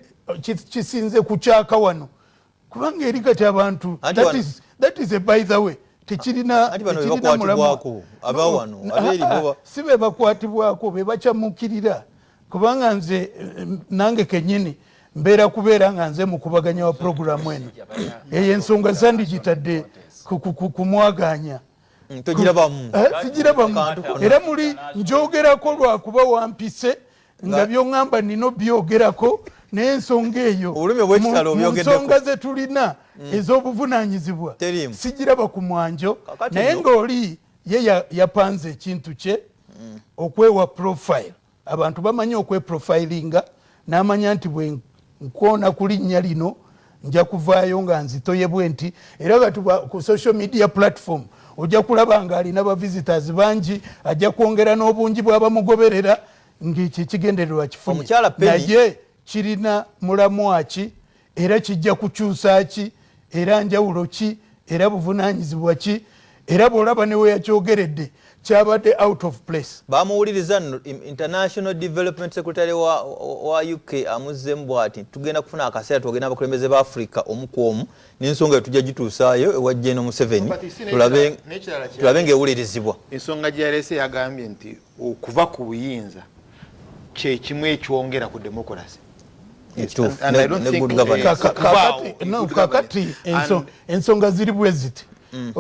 kisinze kukyaka wano, kubanga eri kati abantu that is a by the way tekirina mulamwa. Si be bakwatibwako, be bakyamukirira, kubanga nze nange kennyini mbeera kubeera nga nze mukubaganya wa programu eno. Eyo ensonga zandigitadde kumwaganya, sigirabamu, era muli njogerako lwakuba wampise nga byoŋŋamba nino byogerako, naye ensonga eyo mu nsonga ze tulina ez'obuvunaanyizibwa sigiraba ku mwanjo. Naye ng'oli ye yapanze ekintu kye okwewa profile. Abantu bamanyi okweprofilinga, n'amanya nti bwe nkoona ku linnya lino nja kuvaayo nga nzitoye bwe nti, era kati ku social media platform ojja kulaba nga alina ba visitors bangi, ajja kwongera n'obungi bw'abamugoberera, ng'ekyo ekigendererwa kifunye. Naye kirina mulamwa ki, era kijja kukyusa ki, era njawulo ki, era buvunaanyizibwa ki, era bw'olaba ne we yakyogeredde kyabadde out of place. Bamuwuliriza International Development Secretary wa UK amuzzemu bw'ati, tugenda kufuna akaseera tugenda abakulembeze ba Africa omu ku omu, n'ensonga eyo tujja gituusaayo ewa General Museveni tulabe ng'ewulirizibwa. Ensonga gye yaleese yagambye nti okuva ku buyinza kye kimu ekyongera ku demokrasi. Kakati ensonga ziri bwe ziti. And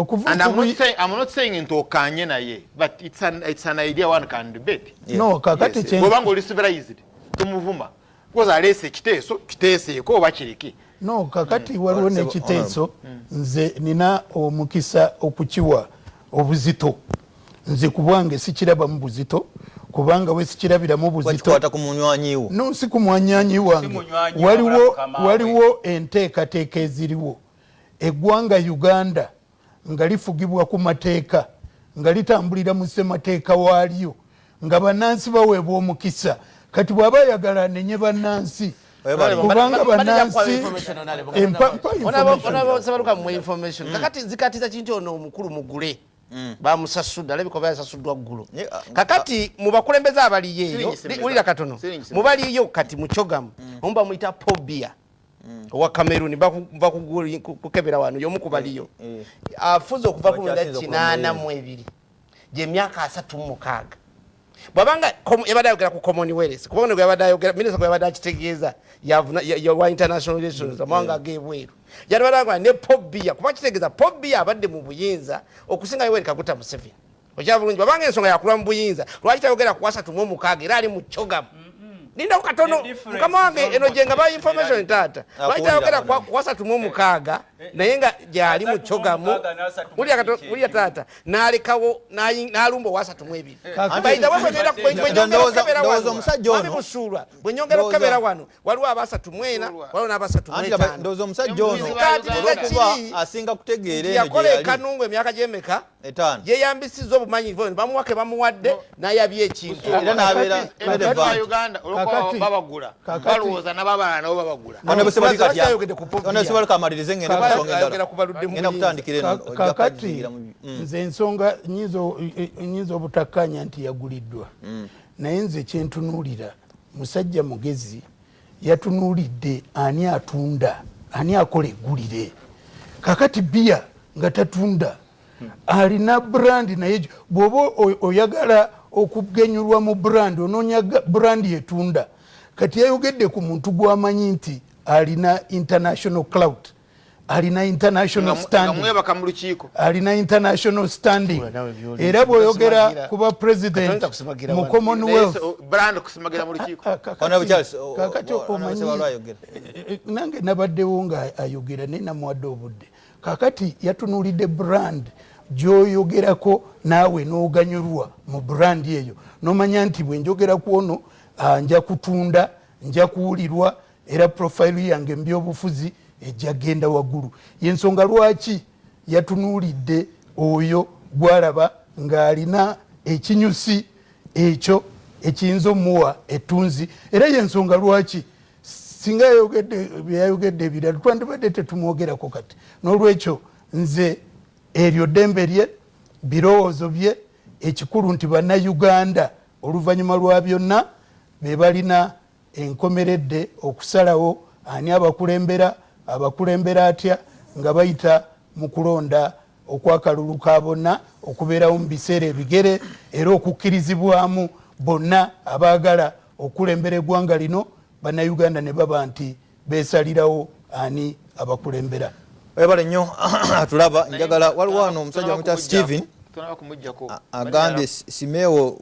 I'm not saying into Kanye ye, but it's an idea one can debate. No, kakati yes. Bobango li civilized tumuvuma. Because alese kiteese ko bakiriki. No, kakati waliwo ne kiteeso, nze nina omukisa okukiwa obuzito. Nze kubwange sikiraba mu buzito, kubanga we sikirabira mu buzito. Wakikwata ku munywanyiwo. No, si ku munywanyi wange. Waliwo enteekateeka eziriwo. Eggwanga Uganda nga lifugibwa ku mateeka, nga litambulira mu ssemateeka waalyo, nga bannansi baweebwa omukisa. Kati bw'aba ayagala anenye bannansi, kubanga bannansi kakati nzikatiza kintu ono omukulu mugule bamusasudde, alabika oba yasasuddwa ggulu. Kakati mu bakulembeze abaliyo eyo, wulira katono, mubaliyo kati mu Kyogamu omu bamuyita Pobia owa Cameroon, bakukebera wano y'omu ku baliyo, afuze okuva ku 1982 gye myaka 36. Bwabanga yabadde ayogera ku Commonwealth, kubanga gwe yabadde ayogera, minisita gwe yabadde akitegeeza wa international relations amawanga ag'ebweru, yabadde ayogera ne Pobia, kuba kitegeeza Pobia abadde mu buyinza okusinga Yoweri Kaguta Museveni. Okyabulungi, bwabanga ensonga yakulwa mu buyinza, lwaki tayogera ku 36 era ali mu Kyogamu. Ninda katono mukama wange eno jenga ba information tata lwaki ayogera ku 36 naye nga gyali mu Kyogamu, wulya tata n'alekawo n'alumba 32. Bayita wabagenda ndowooza omusajja ono bwenyongera okukebera wano waliwo aba 34 waliwo n'aba 35. Ndowooza omusajja ono olw'okuba asinga kutegeera eno yakola ekanungu emyaka gy'emeka yeyambisizza obumanyivu bamuwake bamuwadde n'ayabya ekintu era n'abeera Uganda babagula balowooza n'ababala nabo babagula. Onesebalika amalirize ngenda kutandikira eno. Kakati nze ensonga nyinza obutakkanya nti yaguliddwa, naye nze kyentunuulira musajja mugezi yatunuulidde ani atunda, ani akola eggulire. Kakati bia nga tatunda alina brand naye bw'oba oyagala okugenyulwa mu brand ononya brand yetunda kati yayogedde ku muntu gwamanyi nti alina international clout alina international standing alina international standing era bw'oyogera kuba president mu commonwealth kakati omanyi nange nabaddewo nga ayogera naye namuwadde obudde kakati yatunulidde brand gyoyogerako naawe n'oganyulwa mu brand eyo nomanya nti bwe njogera ku ono nja kutunda nja kuwulirwa era profile yange mu byobufuzi ejja genda waggulu yensonga lwaki yatunulidde oyo gwalaba ng'alina ekinyusi ekyo ekiyinza omuwa ettunzi era yensonga lwaki singa yayogedde ebirala twandibadde tetumwogerako kati n'olwekyo nze eryo ddembe lye birowoozo bye ekikulu nti bannayuganda oluvannyuma lwa byonna be balina enkomeredde okusalawo ani abakulembera atya nga bayita mu kulonda okwakalulu ka bonna okubeerawo mu biseera ebigere era okukkirizibwamu bonna abaagala okulembera eggwanga lino bannayuganda ne baba nti beesalirawo ani abakulembera. Webale nnyo atulaba njagala waliwo wano omusajja omuyita Steven agambye Simewo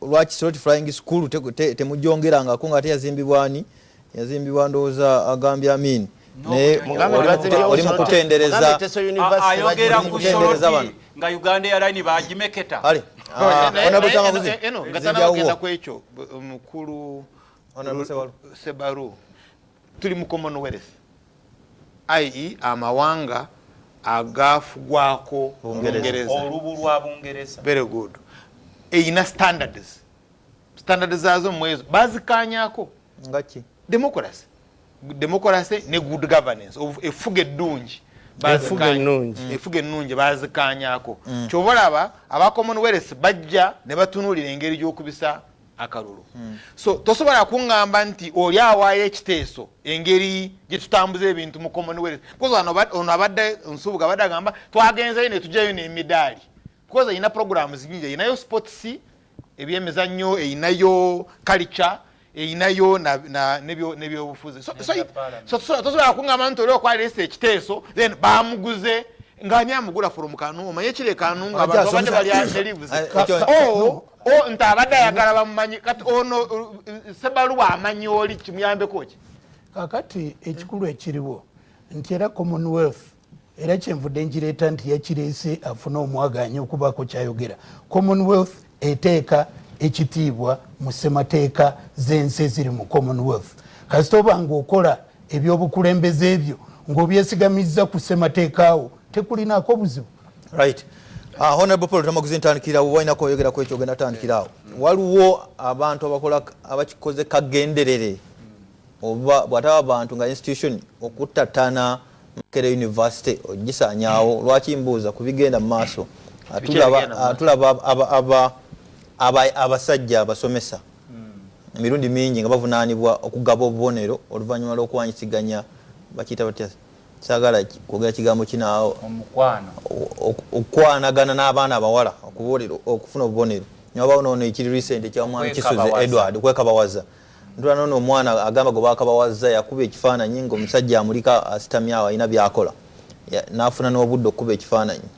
lwaki Slot Flying School temujjongerangako nga ate yazimbibwa ndowooza agambye Amin naye oli mu kutendereza ayogera ku Slot nga Uganda Airline bagimeketa nga tanagenda ku ekyo mukulu Sebaru tuli mu Commonwealth i.e. amawanga agafugwako olubu lwa Bungereza. Very good. Eyina standards azo mwezo bazikanyako ngaki democracy ne good governance of efuge eddungi efuge ennungi bazikanyako kyobalaba aba Commonwealth bajja ne batunulira engeri gy'okubisa akalulu so tosobola kungamba nti oli awaayo ekiteeso engeri gye tutambuza ebintu mu Commonwealth because ono abadde nsubuga abadde agamba twagenzeyo ne tujjayo n'emidaali because eyina programs nyingi eyinayo sports ebyemizannyo eyinayo culture eyinayo n'ebyobufuzi so tosobola kungamba nti oli okwalesa ekiteeso then bamuguze ngani amugula from Kanu omanye kire Kanu nga abantu abadde bali aserivuze nti abadde ayagala bamumanyi kati ono Sebaluwa amanyi oli kimuyambeko ki kakati ekikulu ekiriwo nti era Commonwealth era kyenvudde njireeta nti yakireese afuna omwaganya okubaako kyayogera Commonwealth eteeka ekitiibwa mu ssemateeka z'ensi eziri mu Commonwealth kasita oba ng'okola ebyobukulembeze ebyo ng'obyesigamiza ku ssemateeka awo tekulinaako buzibu. Right. Honorable Paul Tamaguzi ntandikirawo walina kwoyogera ku ekyo ogenda tandikirawo waliwo abantu abakola abakikoze kagenderere oba bw'ataba abantu nga institution okuttatana Makerere University ogisaanyaawo lwaki mbuuza ku bigenda mu maaso atulaba abasajja abasomesa emirundi mingi nga bavunaanibwa okugaba obubonero oluvannyuma lw'okuwanyisiganya bakiyita batya sagala kwogera kigambo kinaawo okwanagana n'abaana abawala okufuna obubonero nyoba ono ekiri recent ekyamwami Kisuze Edward kwekabawaza ndula nono omwana agamba gwe bakabawaza yakuba ekifaananyi ng'omusajja amulika asitamye awo alina byakola n'afuna n'obudde okukuba ekifaananyi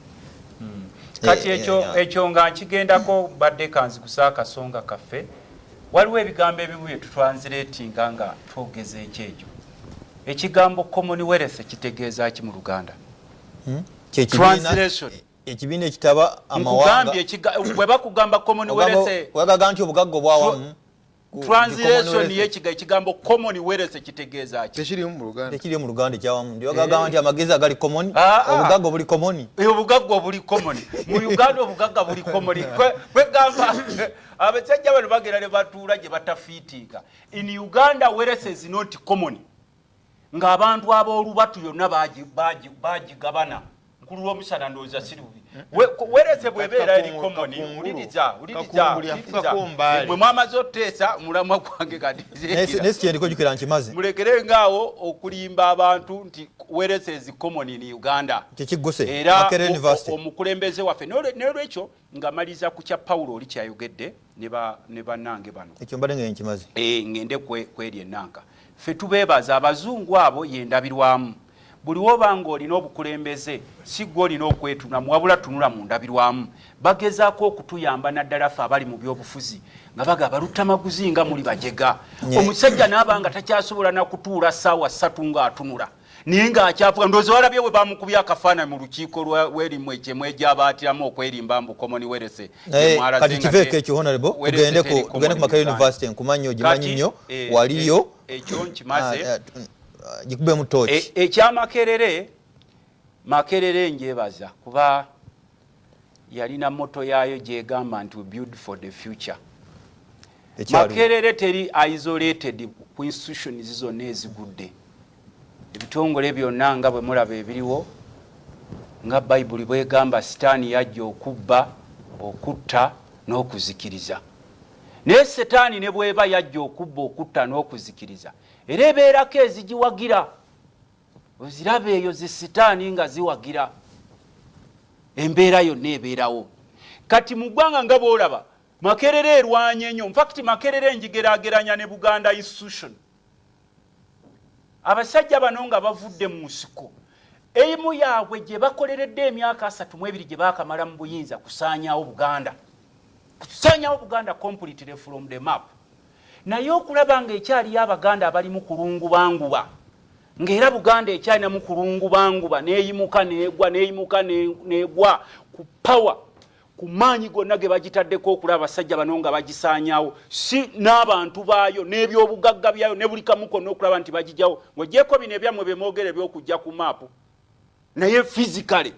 kati ekyo nga nkigendako badde kanzikusa akasonga kaffe waliwo ebigambo ebimu bye tutranslatinga nga twogeza ekyejo ekigambo Commonwealth kitegeeza ki mu Luganda translation ekibiina ekitaba amawanga bwe bakugamba Commonwealth wagaga nti obugagga obwawamu translation ekigambo Commonwealth kitegeeza ki tekiri mu Luganda ekyawamu ndi wagaga nti amagezi agali common obugagga buli common obugagga buli common mu Uganda obugagga buli common kwegamba abasajja bano bagera ne batuula gye batafiitinga in Uganda wealth is not common ng'abantu ab'olubatu yonna bagigabana nkululwa omusana ndowooza sirubi werese bwebeera eri komoni uliriza mwe mwamaze oteesa mulamwa gwange kati nesikyendiko jukira nkimaze mulekere ngaawo okulimba abantu nti werese ezi komoni ni Uganda kyekigguse era omukulembeze waffe n'olwekyo nga maliza ku kya Paulo oli kyayogedde ne bannange bano ekyo mbadde nga nkimaze ngende kweri ennanka ffe tubeebaza abazungu abo yendabirwamu buli wobanga olina obukulembeze si gwe olina okwetuna muwabula tunula mu ndabirwamu bagezaako okutuyamba naddala ffe abali mu byobufuzi nga bagaba lutamaguzi nga muli bajega omusajja n'abanga takyasobola nakutuula ssaawa 3 ng'atunula naye ng'akyafuga ndowooza walabye bwe bamukubya akafaananyi mu lukiiko lw'erimu ekyemu egyabaatiramu okwerimba mbu komoni werese kati kiveeko ekyo honorable tugende ku Makerere University nkumanyi ogimanyi nnyo waliyo ekyo nkimaze gikubemu tooki ekyamakerere Makerere njebaza kuba yalina moto yaayo gyegamba nti we build for the future. Makerere teri isolated ku institutions zonna ezigudde ebitongole byonna nga bwe mulaba ebiriwo nga Bayibuli bwegamba sitaani yajja okubba okutta n'okuzikiriza naye setaani ne bweba yajja okubba okutta n'okuzikiriza era ebeerako ezigiwagira oziraba eyo zisitaani nga ziwagira embeera yonna ebeerawo kati mu ggwanga nga bw'olaba Makerere erwanye nnyo infact Makerere njigeraageranya ne Buganda institution abasajja bano nga bavudde mu nsiko emu yaabwe gye bakoleredde emyaka 32 gye baakamala mu buyinza kusaanyaawo Buganda completely from the map naye okulaba nga ekyaliyo Abaganda abali mu kulungubanguba ng'era Buganda ekyalina mu kulungubanguba neeyimuka neegwa ku power ku maanyi gonna ge bagitaddeko okulaba abasajja bano nga bagisaanyaawo si n'abantu baayo n'ebyobugagga byayo ne buli kamu konna okulaba nti bagijjawo ng'ogyeko bino ebyammwe bemwogera ebyokujja ku maapu naye physically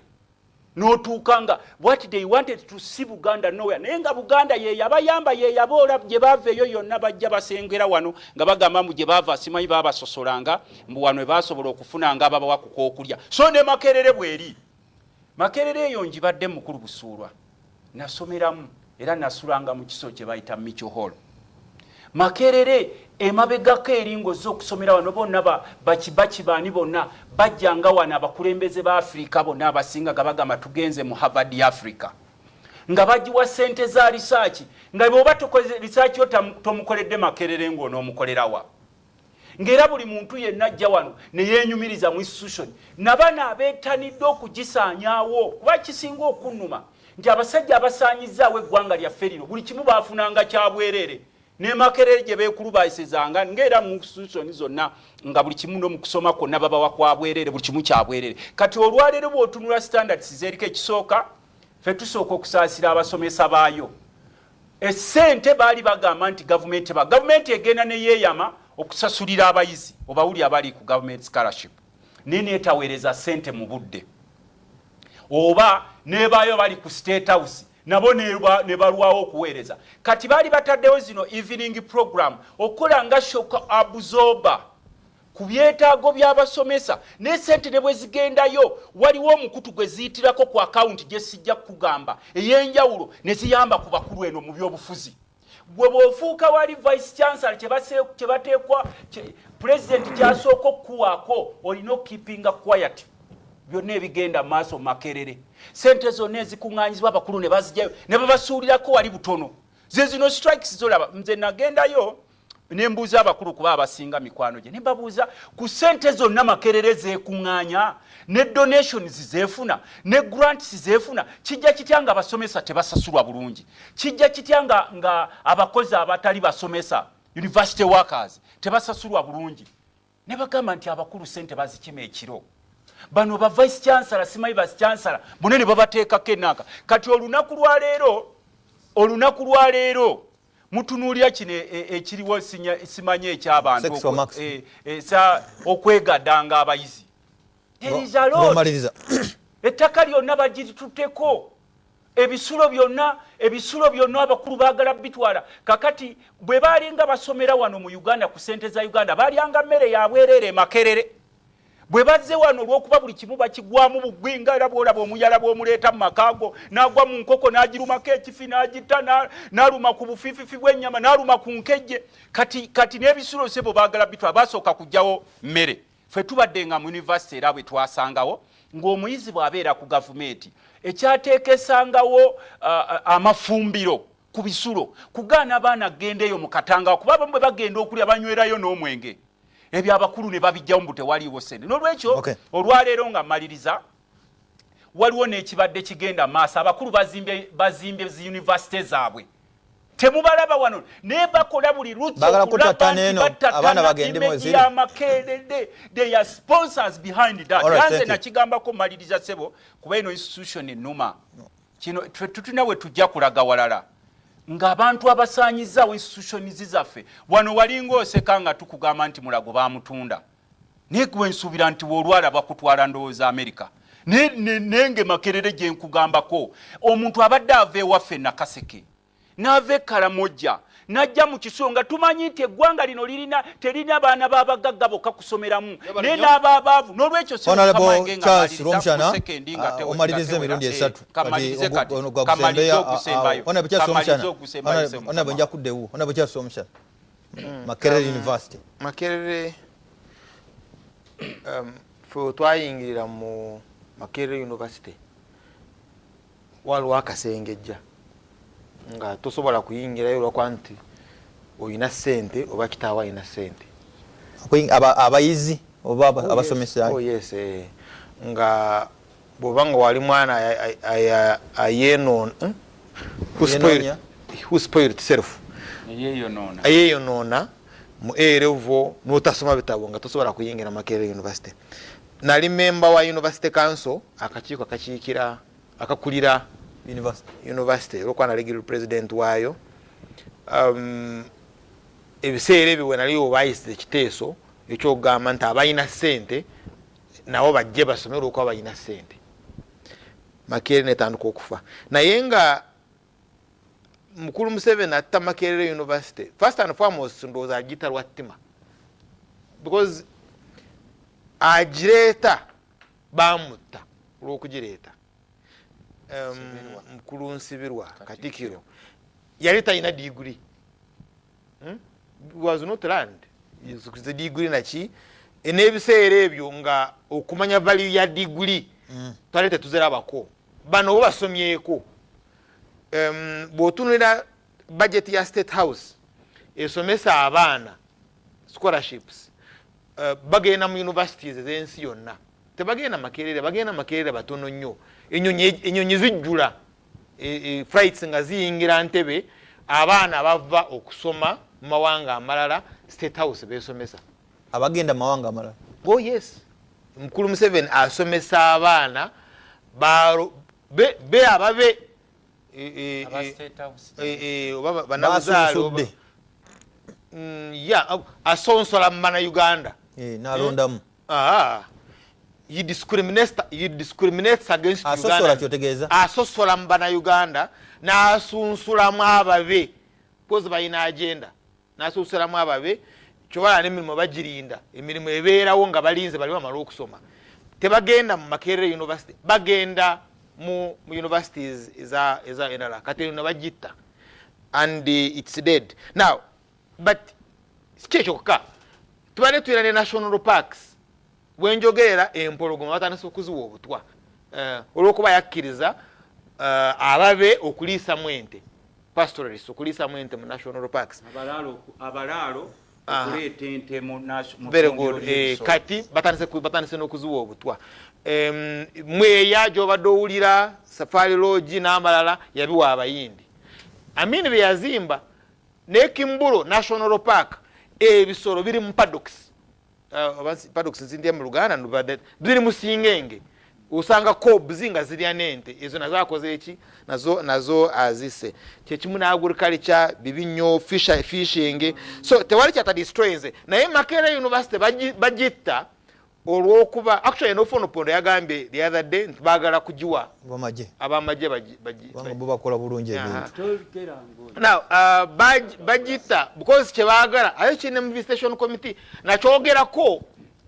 n'otuuka nga what they wanted to see Buganda nowhere naye nga Buganda yeyabayamba yeyaboola gye baava eyo yonna bajja basengera wano nga bagamba mbu gye baava simanyi baabasosolanga mbu wano baasobola okufunanga ababawa ku kookulya so ne Makerere bweri Makerere eyo njibadde mukulu Busuulwa nasomeramu era nasulanga mu kiso kye bayita Mitchell Hall Makerere emabegako eringo z'okusomera wano bonna bakibachi baani bonna bajjanga wano abakulembeze ba Afrika bonna abasinga gabagamba tugenze mu Harvard Africa nga bajiwa sente za research nga bwoba tokoze research yo tomukoledde Makerere ng'onoomukolerawa ng'era buli muntu yenna ajja wano ne yeenyumiriza mu institution nabana abeetanidde okugisaanyaawo kuba kisinga okunnuma nti abasajja abasaanyizaawo eggwanga lyaffe lino buli kimu baafunanga kyabwerere ne Makerere gye beekulubaisizanga ng'era mu institution zonna nga buli kimu n'omukusoma kwonna babawa kwabwerere buli kimu kyabwerere kati olwaleero bw'otunula standards zeriko ekisooka ffe tusooka okusaasira abasomesa baayo essente baali bagamba nti gavumenti egenda ne yeeyama okusasulira abayizi obawuli abali ku government scholarship naye neetaweereza ssente mu budde oba nebaayo bali ku State House nabo ne balwawo okuweereza kati baali bataddewo zino evening program okukola nga shock absorber ku byetaago by'abasomesa n'essente ne bwe zigendayo waliwo omukutu gwe ziyitirako ku akawunti gye sijja kugamba ey'enjawulo ne ziyamba ku bakulu eno mu byobufuzi gwe bw'ofuuka wali vice chancellor kye bateekwa president kyasooka okukuwaako olina okukeepinga quiet byonna ebigenda mu maaso Makerere sente zonna ezikuŋŋaanyizibwa abakulu ne bazijjayo ne babasuulirako wali butono ze zino strikes zolaba nze nagendayo ne mbuuza abakulu kuba abasinga mikwano gye ne babuuza ku sente zonna Makerere zeekuŋŋaanya ne donations zeefuna ne grants zeefuna kijja kitya nga abasomesa tebasasulwa bulungi kijja kitya nga abakozi abatali basomesa university workers tebasasulwa bulungi ne bagamba nti abakulu sente bazikima ekiro bano ba vice chancellor simanyi vice chancellor munene babateekako ennaka kati olunaku lwa leero mutunuulira kino ekiriwo simanyi ekyabantu okwegaddanga abayizi ettaka lyonna bagitutteko ebisulo byonna abakulu baagala bitwala kakati bwe baalinga basomera wano mu Uganda ku sente za Uganda balyanga mmere yabwerere Makerere bwe bazze wano olw'okuba buli kimu bakigwamu bugwinga era bw'olaba omuyala bw'omuleeta mu makaago n'agwa mu nkoko n'agirumako ekifi n'agitta n'aluma ku bufiififi bw'ennyama n'aluma ku nkejje kati n'ebisulo sebo baagala bitwa basooka kugyawo mmere ffe tubadde nga mu yunivasite era bwe twasangawo ng'omuyizi bw'abeera ku gavumenti ekyateekesangawo amafumbiro ku bisulo kugaana abaana gendeeyo mu katanga kuba abamu bwe bagenda okulya banywerayo n'omwenge ebyo abakulu ne babijjamu mbu tewaliiwo sente n'olwekyo olwaleero nga maliriza waliwo n'ekibadde kigenda maaso abakulu bazimbye zi yunivasite zaabwe temubalaba wano naye bakola buli abaana bagende makerede they are sponsors behind that yanze nakigambako maliriza sebo kuba eno institution ennuma kino tutuna we tujja kulaga walala ng'abantu abasaanyizaawo institutions zaffe wano walinga oseka nga tukugamba nti mulago baamutunda naye gwe nsuubira nti woolwala bakutwala ndowooza Amerika nenge makerere gye nkugambako omuntu abadde ava ewaffe nakaseke n'ava e Karamoja najja mu kisulo nga tumanyi nti eggwanga lino terina baana b'abagagga bokka kusomeramu naye n'abaabaavu n'olwekyo omaliriza emirundi 3 nja kuddewo ona bwekyasa omushana Makerere University Makerere fe twayingirira mu Makerere University waliwo akasengejja nga tosobola kuyingirayo olw'okuba nti oyina ssente oba kitaawo ayina ssente abayizi oba abasomesa yes nga bw'oba nga wali mwana ayenoona who spoiled self ayeeyonoona mu A-level n'otasoma bitabo nga tosobola kuyingira Makerere University. Nali memba wa University Council akakiiko akakulira University olw'okuba nali president waayo. Ebiseera ebyo we nali obayise ekiteeso ekyokugamba nti abalina ssente nabo bajje basome olw'okuba balina ssente. Makerere netandika okufa naye nga mukulu Museveni atta Makerere University first and foremost ndowooza agiyita lwattima because agireeta bamutta olw'okugireeta. Mukulu Nsibirwa Katikiro yali talina degree was not land the degree naki n'ebiseera ebyo nga okumanya value ya degree twali tetuzirabako bano bo basomyeko. Bw'otunulira budget ya State House esomesa abaana scholarships bagenda mu universities ez'ensi yonna tebagenda Makerere, bagenda Makerere batono nnyo. Ennyonyi zijjula flights nga ziyingira Ntebe abaana bava okusoma mu mawanga amalala State House beesomesa abagenda mu mawanga amalala. Oh yes, mukulu Museveni asomesa abaana be ababe banabuzaalo asonsola mu mana Uganda n'alondamu. He discriminates against Uganda. Asosola mu bana Uganda n'asunsulamu ababe because balina agenda n'asunsulamu ababe kyobala n'emirimu bagirinda emirimu ebeerawo nga balinze bali bamala okusoma tebagenda mu Makerere University bagenda mu universities eza enala kati no bagitta and it's dead now but kyekyoka tubale tuyina ne national parks bwenjogerera empologoma batandise okuziwa obutwa olw'okuba yakkiriza ababe okuliisa mwente pastoralists okuliisa mwente mu national parks abalaalo okuleeta ente mu very good kati batandise n'okuziwa obutwa mweya gy'obadde owulira Safari Lodge n'amalala yabiwa abayindi Amini bye yazimba ne Kimbulo National Park ebisolo biri mu paddocks paddocks zindi mu Luganda biri mu Singenge usanga cobs nga zirya n'ente ezo nazo akoze eki nazo azise kyekimu na agriculture bibinyo fishing so tewali kyata destroys naye Makerere University bagitta olw'okuba actually no phone pondo yagambye the other day bagala kujiwa abamaje bakola bulungi ebintu now bagitta because kyebagala ayo kine mu visitation committee nakyogerako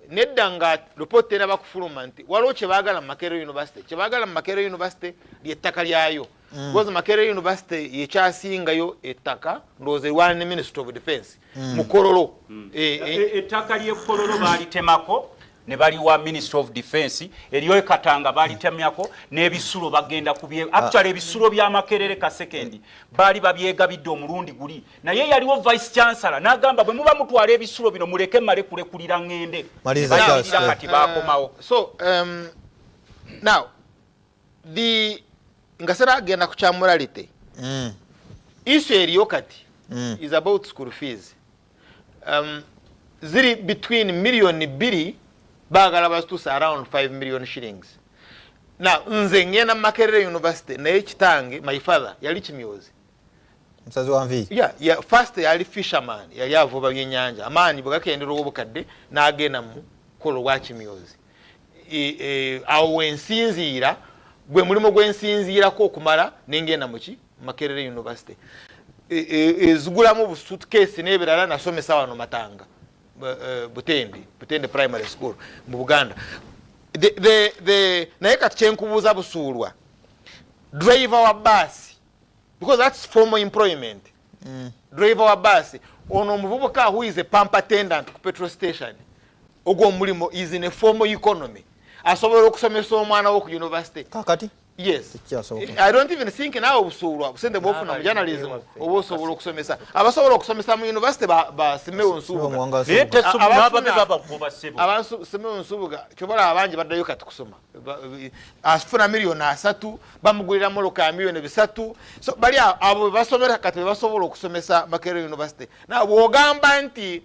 nedda nga report era bakufuluma nti waliwo kye baagala mu Makerere University. Kye baagala mu Makerere University ly'ettaka lyayo. Because Makerere University yekyasingayo ettaka ndowooza ewaana ne Ministry of Defence mu Kololo. Ettaka ly'e Kololo baalitemako ne baliwa Ministry of Defence eriyo Katanga baalitemyako n'ebisulo bagenda kubye actually ebisulo bya Makerere ka second bali babyegabidde omulundi guli naye yaliwo Vice Chancellor n'agamba bwe muba mutwala ebisulo bino muleke male kulekulira ngende kati bakomawo. So now the ngasera agenda ku kya morality issue eriyo kati is about school fees ziri between million 2 bagala batusa around 5 million shillings. Now nze ngenda Makerere University naye kitange my father yali kimyozi msazi wa nvi yeah first yali fisherman yali avuba byennyanja amaanyi bwagakendera obukadde n'agenda mu kolo wa kimyozi awo wensinziira gwe mulimo gwensinziirako okumala nengenda muki Makerere University ezigulamu bu suitcase n'ebirala nasomesa wano Matanga Butende Primary School mu Buganda. Naye kati kyenkubuuza busuulwa driver wa bus because that's formal employment. Driver wa bus ono omuvubuka who is a pump attendant ku petrol station ogwo omulimo is in a formal economy asobola okusomesa omwana wo ku university kakati. Yes, I don't even think now busuulwa busente bwofuna mu journalism oba osobola okusomesa abasobola okusomesa mu university ba Simewo Nsubuga abantu Simewo Nsubuga kyobola abangi baddayo kati kusoma afuna million 3 bamugulira mu loka million 3 so bali abo basomera kati basobola okusomesa Makerere University na bwogamba nti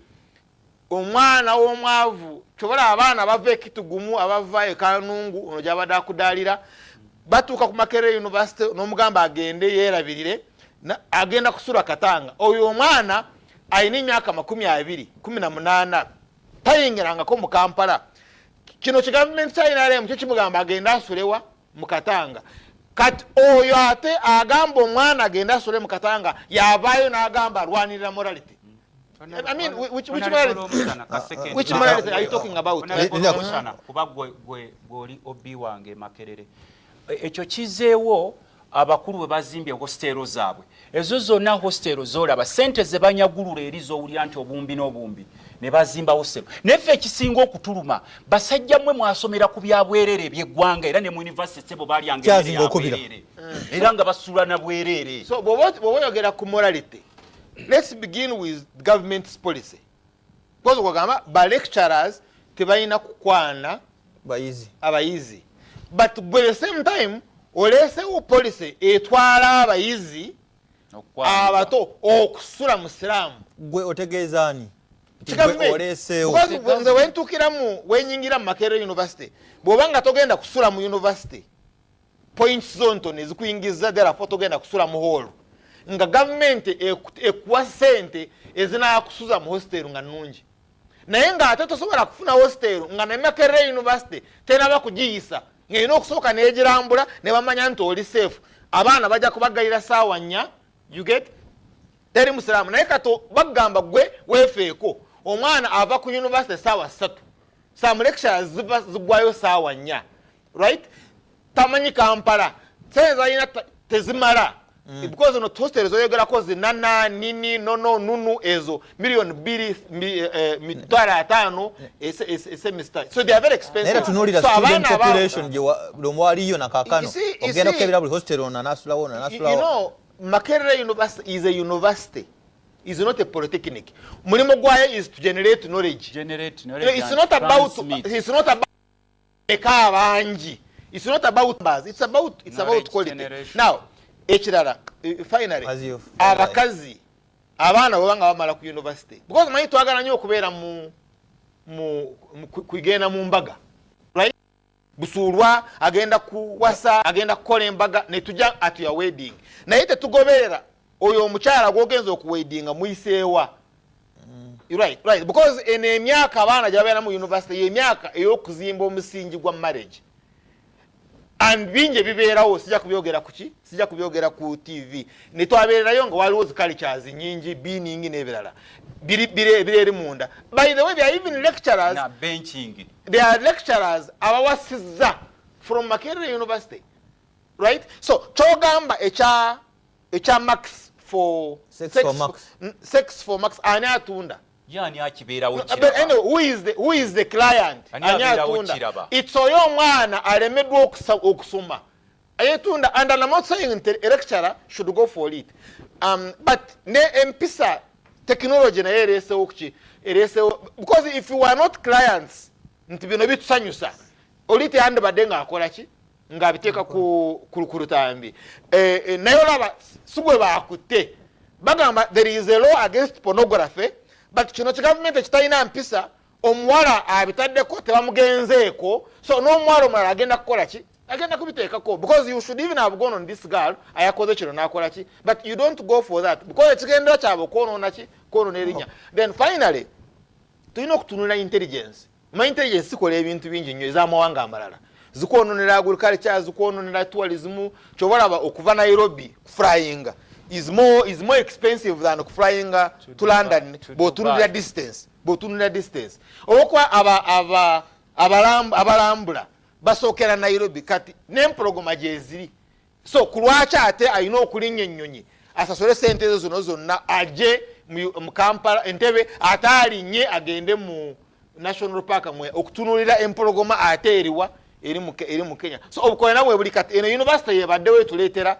omwana w'omwavu kyobola abaana bava ekitugumu abava ekanungu ono gyabadde akudaalira batuuka ku Makerere University n'omugamba agende yeerabirire agenda kusula Katanga oyo omwana alina emyaka 18 tayingirangako mu Kampala kino kigavumenti kyayinalemu kyo kimugamba agenda asulewa mu Katanga kati oyo ate agamba omwana agenda asule mu Katanga yavaayo n'agamba alwanirira morality. I mean, which morality are you talking about? Kuba gwe obi wange Makerere ekyo kizeewo abakulu bwe bazimbye hostelo zaabwe ezo zonna hostelo zolaba sente ze banyagulula erizo owulira nti obumbi n'obumbi ne bazimba hostelo neffe ekisinga okutuluma basajja mmwe mwasomera ku byabwerere eby'eggwanga era ne mu university bo balyangeera era nga basula na bwerere. So bw'oba oyogera ku morality, let's begin with government's policy because wagamba ba lecturers tebalina kukwana abayizi but at the same time olesewo policy etwala abayizi abato okusula mu Islamu. Gwe otegeeza ani olesewo nze wentukiramu wenyingira mu Makerere University bw'obanga togenda kusula mu university points zonto nezikuyingiza therefore togenda kusula mu hall nga government ekuwa sente ezinakusuza mu hostel nga nnungi naye nga ate tosobola kufuna hostel nga ne Makerere University tenaba kugiyisa ng'erina okusooka n'egirambula ne bamanya nti oli safe abaana bajja kubagalira saawa 4 you get teri musiraamu naye kato bagamba gwe weefeeko omwana ava ku university saawa 3 some lectures zigwayo saawa 4 right tamanyi Kampala senza alina tezimala because no hostel zoyogerako zinana nini nono nunu ezo million 2.5 semester so they are very expensive. Nera tunulira student population je lomwaliyo na kakano ogenda kukebera buli hostel ona nasula wona nasula. You know Makerere University is a university, is not a polytechnic. Mulimo gwayo is to generate knowledge. It's not about ekabanji. It's not about buzz. It's about quality. Generation. Now ekirala finally abakazi abaana bwabanga bamala ku university because manyi twagala nnyo okubeera mu kugenda mu mbaga right busuulwa agenda kuwasa agenda kukola embaga ne tujja at your wedding naye tetugoberera oyo omukyala gwogenza okuweddinga muyiseewa right because eno emyaka abaana gyababeera mu university y'emyaka ey'okuzimba omusingi gwa marriage and binje bibeerawo sijja kubyogera kuki sijja kubyogera ku TV nitwabeerayo nga waliwo cultures nyingi beaning n'ebirala biri munda. By the way, there are even lecturers na benching. There are lecturers abawasizza from Makerere University, right? So chogamba echa max for sex for max ani atunda. Yani akibeera But anyway, who is the client? Anyatunda. It's oyo mwana alemedwa okusoma. Ayatunda, and I'm not saying a lecturer should go for it. But ne empisa technology na erese okuchi because if you are not clients ntibino bitusanyusa olite ande badenga akola ki ngabiteka ku rutambi nayo laba sugwe bakute bagamba there is a law against pornography but kino government ekitayina mpisa omwala abitaddeko tebamugenzeeko so n'omwala omwala agenda kukola ki agenda kubiteekako because you should even have gone on this girl ayakoze kino nakola ki but you don't go for that because ekigendera kyabo kwonoona ki kwonoona erinya. Then finally tulina okutunula intelligence. My intelligence sikola ebintu bingi nnyo ez'amawanga amalala zikwononera agriculture zikwononera tourism kyobalaba okuva Nairobi flying is more expensive than flying to London botunulira distance okwa abalambula basokera Nairobi kati n'empologoma gyeziri so kulwacha ate ayina okulinnya ennyonyi asasole sente ezo zonna zonna aje mu Kampala Entebbe atalinye agende mu National Park mwe okutunulira empologoma ate eriwa eri mu Kenya. So obukolera bwe buli kati eno university yebaddewo etuleetera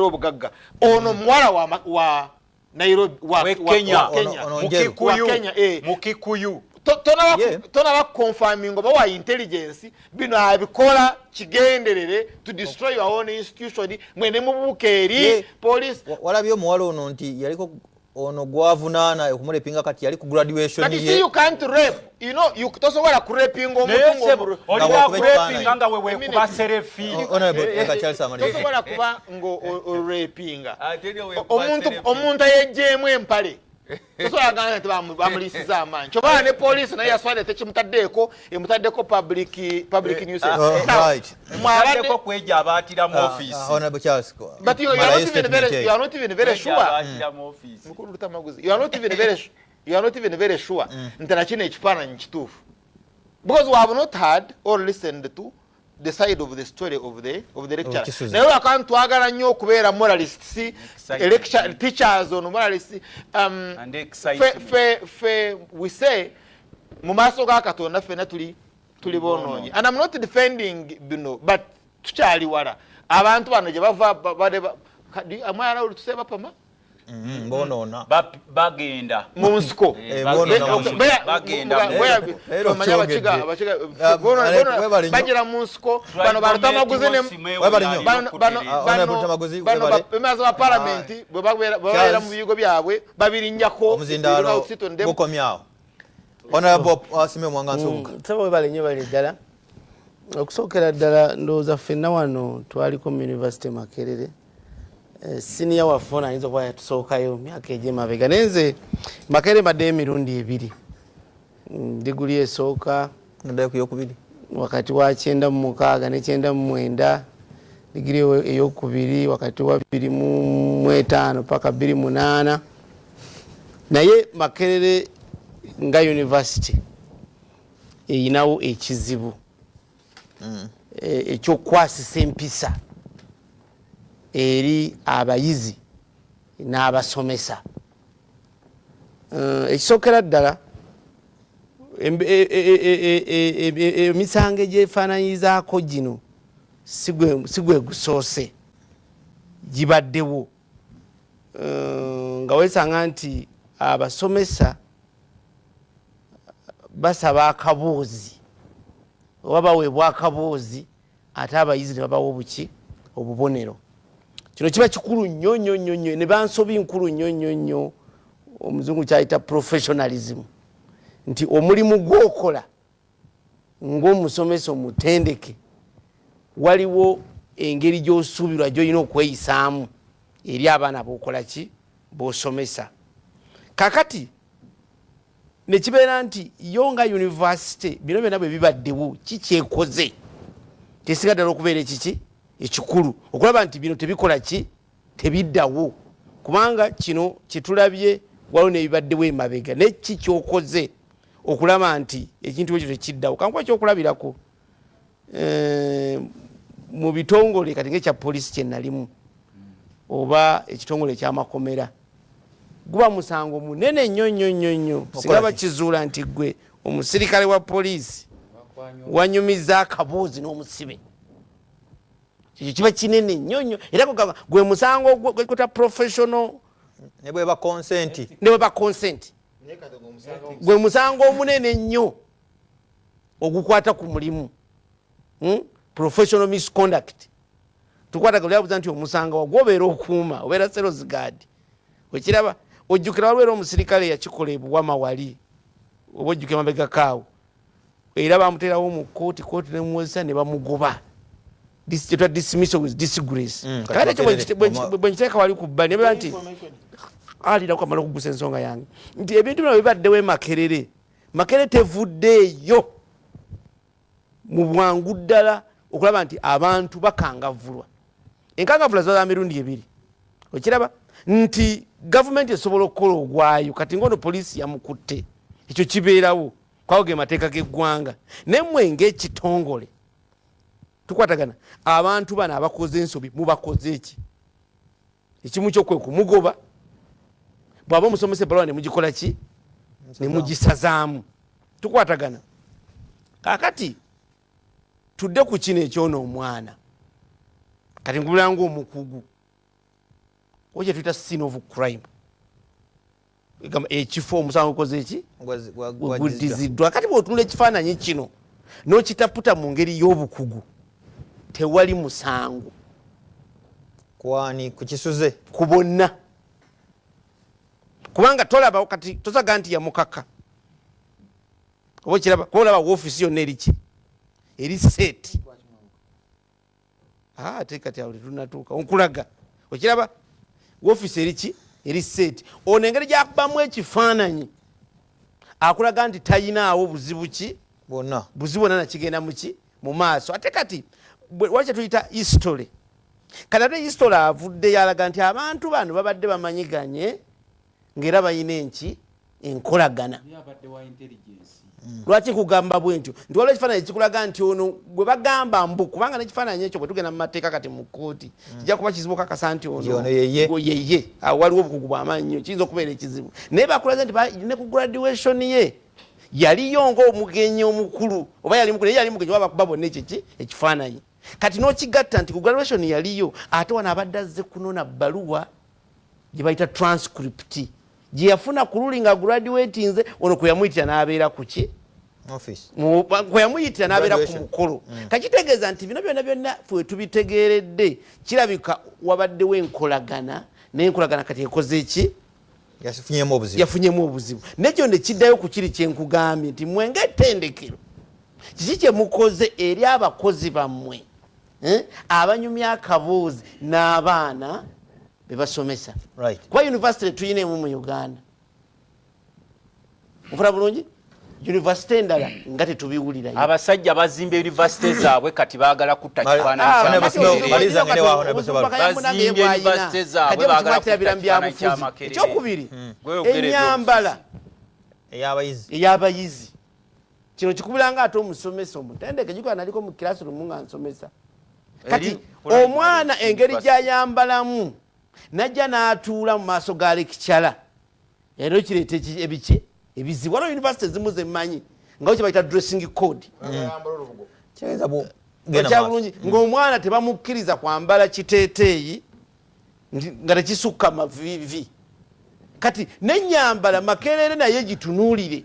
obugagga ono mwala wa Nairobi wa Kenya Mukikuyu tona confirming oba intelligence bino abikola kigenderere to destroy your own institution mwene mubukeeri police walabyo muwala ono nti yaliko ono gwavunana okumulepinga kati yali ku graduation ye. You can't rape. You know, you tosobola kurepinga omuntu oliwa kurepinga nga wewe kuba serefi. Tosobola kuba ngo orepinga. Omuntu yejjemu empale. Tosobola gana nti bamulisiza amanyi. Kyobala ne police naye yaswade tekimutaddeko emutaddeko public nuisance. Right. Mwabaddeko kweja abaatira mu office. Honorable Charles. But you are not even very sure. You are not even very sure. Ntanachine ekifaananyi kituufu. Because we have not heard or listened to the side of the story of the lecturer. Naye akantu twagala nnyo okubeera moralists, lecture teachers on moralists. And exciting. We say mu maaso ga Katonda ffenna tuli bonoonyi. And I'm not defending bino, but tukyali wala. Abantu bano gye bava am I allowed to say bapama? Bonona bagenda Monsko bagenda Monsko bano baratamaguze ne bano bemaza ba parliament bwe mu bigo byabwe babiri nnyako omuzindalo bokomyao Honorable Asime Mwangansunga tabo balenye bali ddala okusookera ddala ndowooza ffenna wano twaliko mu University Makerere senior wafuna ayinza okuba yatusookayo myaka egy'emabega nenze Makerere mbadde emirundi ebiri diguli esooka nadayo kuyokubiri wakati wa 96 ne 99 digiri eyokubiri wakati wa 25 paka 28 naye Makerere nga university eyinawo ekizibu ekyokwasisa empisa eri abayizi n'abasomesa ekisookera ddala emisango egyefaananyizaako gino sigwe gusoose gibaddewo nga weesanga nti abasomesa basaba akaboozi oba baweebwa akaboozi ate abayizi ne babawa obuki obubonero kino kiba kikulu nnyo nnyo nnyo ne bansobi nkulu nnyo nnyo nnyo omuzungu kyayita professionalism nti omulimu gwokola ng'omusomesa omutendeke waliwo engeri gy'osuubirwa gy'olina okweyisaamu eri abaana b'okola ki b'osomesa kakati ne kibeera nti yo nga university bino byonna bwe bibaddewo kikyekoze kisinga ddala okubeera ekiki ekikulu okulaba nti bino tebikola ki tebiddawo kubanga kino kyetulabye waliwo nebibaddewo emabega neki kyokoze okulaba nti ekintu ekyo tekiddawo kankuba kyokulabirako mu bitongole kati ng'ekya poliisi kyenalimu oba ekitongole ekyamakomera guba musango munene nnyo singa bakizuula nti gwe omusirikale wa poliisi wanyumiza akaboozi n'omusibe ekyo kiba kinene nnyo era gwe musango gwekuta professional ne bweba consent gwe musango omunene nnyo ogukwata ku mulimu professional misconduct tukwata galyabuza nti omusanga wagwobeera okuuma obeera seros guard wekiraba ojjukira walwera omusirikale yakikola ebuwama wali oba ojjukira mabega kaawo era bamuterawo mu kooti nemuwozesa ne bamugoba dismissal with disgrace kale ekyo bwenkiteeka wali ku bba nebera nti alirako amala okugusa ensonga yange nti ebintu bino bibaddewo emakerere makerere tevuddeeyo mu bwangu ddala okulaba nti abantu bakangavulwa enkangavula ziba za mirundi ebiri okiraba nti gavumenti esobola okukola ogwayo kati ngono poliisi yamukutte ekyo kibeerawo kwawo ge mateeka g'eggwanga nemmwe ng'ekitongole tukwatagana abantu bano abakoze ensobi mubakoze eki ekimu kyokwe kumugoba bwaba omusomesa ebbaluwa nemugikola ki nemugisazaamu tukwatagana kakati tudde ku kino ekyono omwana kati ngulanga omukugu oje tuyita scene of crime ekifo omusango okoze eki guddiziddwa kati bwotunula ekifaananyi kino n'okitaputa mu ngeri y'obukugu tewali musango kwani kukisuze ku bonna kubanga tolaba kati tosaga nti yamukaka oba okiraba kuba olaba woofiisi yonna eriki eri seeti ate kati awo tetunatuuka onkulaga okiraba woofiisi eriki eri seeti ono engeri gyakubamu ekifaananyi akulaga nti tayinaawo buzibu ki bonna buzibu bonna nakigenda muki mu maaso ate kati waki tuyita history kati ate history avudde yalaga nti abantu bano babadde bamanyiganye ng'era bayina enki enkolagana lwaki nkugamba bwe ntyo nti waliwo ekifaananyi ekikulaga nti ono gwe bagamba mbu kubanga n'ekifaananyi ekyo bwe tugenda mu mateeka kati mu kkooti kijja kuba kizibu kakasa nti ono yeye waliwo obukugu bw'amaanyi nnyo kiyinza okubeera ekizibu naye bakulaze nti ne ku graduation ye yaliyo ng'omugenyi omukulu oba yali mukulu yali mugenyi oba bakuba bonna ekiki ekifaananyi kati n'okigatta nti ku graduation yaliyo ate wano abadde azze kunona bbaluwa gye bayita transcript gye yafuna ku luli nga graduatinze ono kwe yamuyitira n'abeera ku ki kwe yamuyitira n'abeera ku mukolo kakitegeeza nti bino byonna fwe tubitegeeredde kirabika wabaddewo enkolagana n'enkolagana kati ekoze eki yafunyemu obuzibu nekyo ne kiddayo ku kiri kyenkugambye nti mwe ng'ettendekero kiki kye mukoze eri abakozi bammwe abanyumya akaboozi n'abaana bebasomesa kuba university tuyina emu mu Uganda nfuna bulungi university endala nga tetubiwulira abasajja bazimba university zaabwe kati baagala kutta kifaananyi ekyokubiri ennyambala ey'abayizi kino kikubiranga ate omusomesa omutendeke gikola naliko mu classroom nga nsomesa kati omwana engeri gy'ayambalamu najja n'atuula mu maaso ga lekikyala era kireeta ebiki ebizibu waliwo university ezimu zemmanyi nga kye bayita dressing code kyabulungi ng'omwana tebamukkiriza kwambala kiteeteeyi nga tekisukka mavivi kati n'ennyambala makerere naye gitunuulire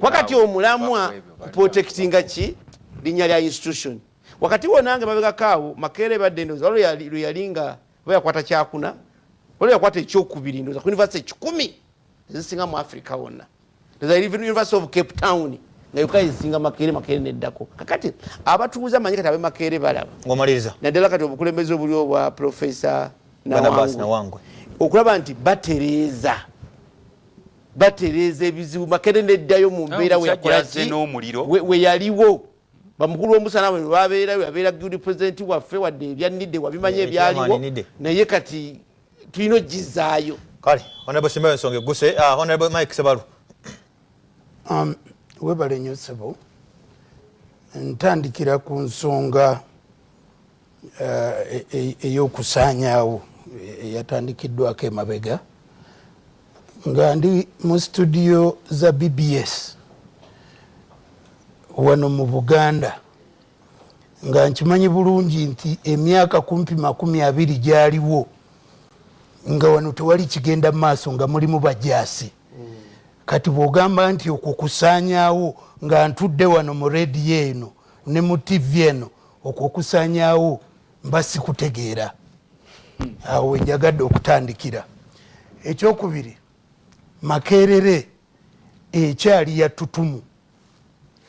wakati omulamwa protectinga ki linnya lya institution wakati wonange babegakaawo makerere badde ndoza waliwo lwe yalinga oba yakwata kyakuna waliwo yakwata ekyokubiri ndoza ku university 10 ezisinga mu Africa wonna ndoza University of Cape Town nga yuka ezisinga makerere neddako kakati abatuuza manyi kati abe makerere balaba ngomaliriza naddala kati obukulembeze obuli obwa Professor Nawangwe okulaba nti batereeza ebizibu makerere neddayo mu mbeera we yaliwo bamukulu w'omusana bwe babeera good president waffe wadde ebyanidde wabimanye ebyaliwo naye kati tulina ogizaayo kale honorable Simbayo Nsonga Guse honorable Mike Sebalu webale nnyo ssebo ntandikira ku nsonga ey'okusaanyaawo eyatandikiddwako emabega nga ndi mu studio za BBS wano mu Buganda nga nkimanyi bulungi nti emyaka kumpi 20 gyaliwo nga wano tewali kigenda maaso nga mulimu bajaasi kati bw'ogamba nti okwo kusaanyaawo nga ntudde wano mu rediyo eno ne mu TV eno okwo kusaanyaawo mba sikutegeera awo wenjagadde okutandikira. Ekyokubiri, Makerere ekyali ya tutumu.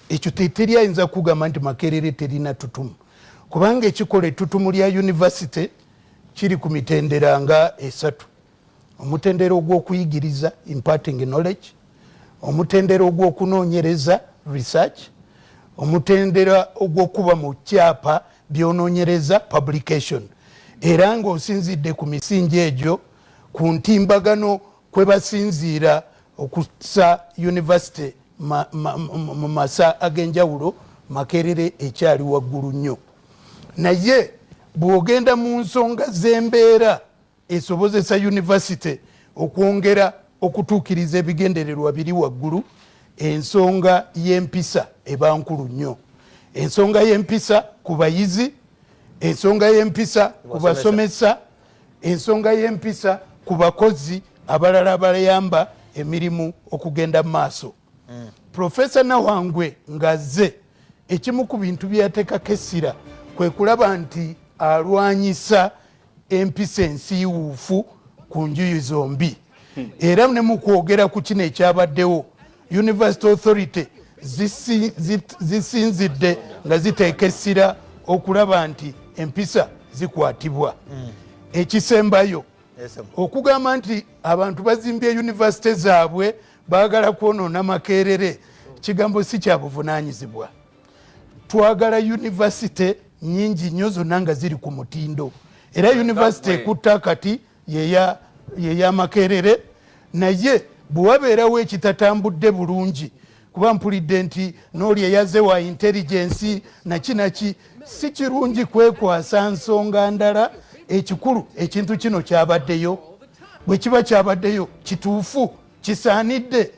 Ekyo teri ayinza kugamba nti Makerere terina tutumu kubanga ekikola ettutumu lya university kiri ku mitendera nga 3: omutendera ogw'okuyigiriza imparting knowledge, omutendera ogw'okunoonyereza research, omutendera ogw'okuba mu kyapa byonoonyereza publication. Era ng'osinzidde ku misingi egyo ku ntimbagano kwe basinziira okussa university mu masa ag'enjawulo, Makerere ekyali waggulu nnyo. Naye bw'ogenda mu nsonga z'embeera esobozesa university okwongera okutuukiriza ebigendererwa biri waggulu, ensonga y'empisa eba nkulu nnyo. Ensonga y'empisa ku bayizi, ensonga y'empisa ku basomesa, ensonga y'empisa ku bakozi abalala abayamba emirimu okugenda maaso. Profesa Nawangwe ngazze ekimu ku bintu byateekako essira kwe kulaba nti alwanyisa empisa ensiiwuufu ku njuyi zombi. Era ne mu kwogera ku kino ekyabaddewo, University Authority zisinzidde nga ziteeka essira okulaba nti empisa zikwatibwa. Ekisembayo okugamba nti abantu bazimbye university zaabwe baagala kwonoona Makerere, kigambo si kya buvunaanyizibwa. Twagala university nyingi nnyo zonna nga ziri ku mutindo, era university ekutta kati yeya Makerere, naye bwe wabeerawo ekitatambudde bulungi, kuba mpulidde nti n'oli eyaze wa intelligence naki si kirungi kwekwasa nsonga ndala. Ekikulu ekintu kino kyabaddeyo, bwe kiba kyabaddeyo kituufu, kisaanidde,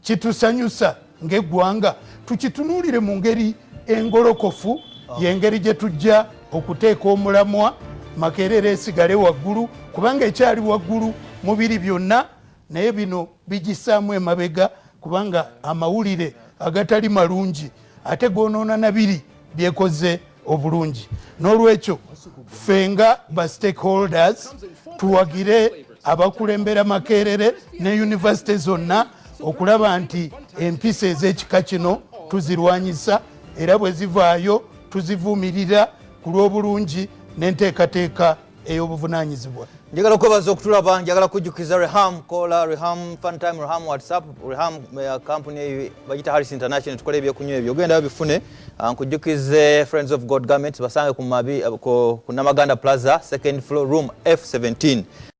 kitusanyusa ng'eggwanga, tukitunuulire mu ngeri engolokofu, y'engeri gye tujja okuteeka omulamwa Makerere esigale waggulu, kubanga ekyali waggulu mu biri byonna, naye bino bigisaamu emabega kubanga amawulire agatali malungi ate goonoona na biri byekoze obulungi. N'olwekyo fenga ba stakeholders tuwagire abakulembera Makerere ne university zonna okulaba nti empisa ez'ekika kino tuzirwanyisa, era bwe zivaayo tuzivuumirira ku lw'obulungi n'enteekateeka ey'obuvunaanyizibwa. Njagala okwebaza okutulaba, njagala kujjukiza Reham Kola, Reham Funtime, Reham WhatsApp, Reham company eyo bagita Harris International, tukole ebyokunywa ebyo ogenda babifune. Nkujjukize Friends of God Garments basange ku Namaganda Plaza, 2nd floor, room F17.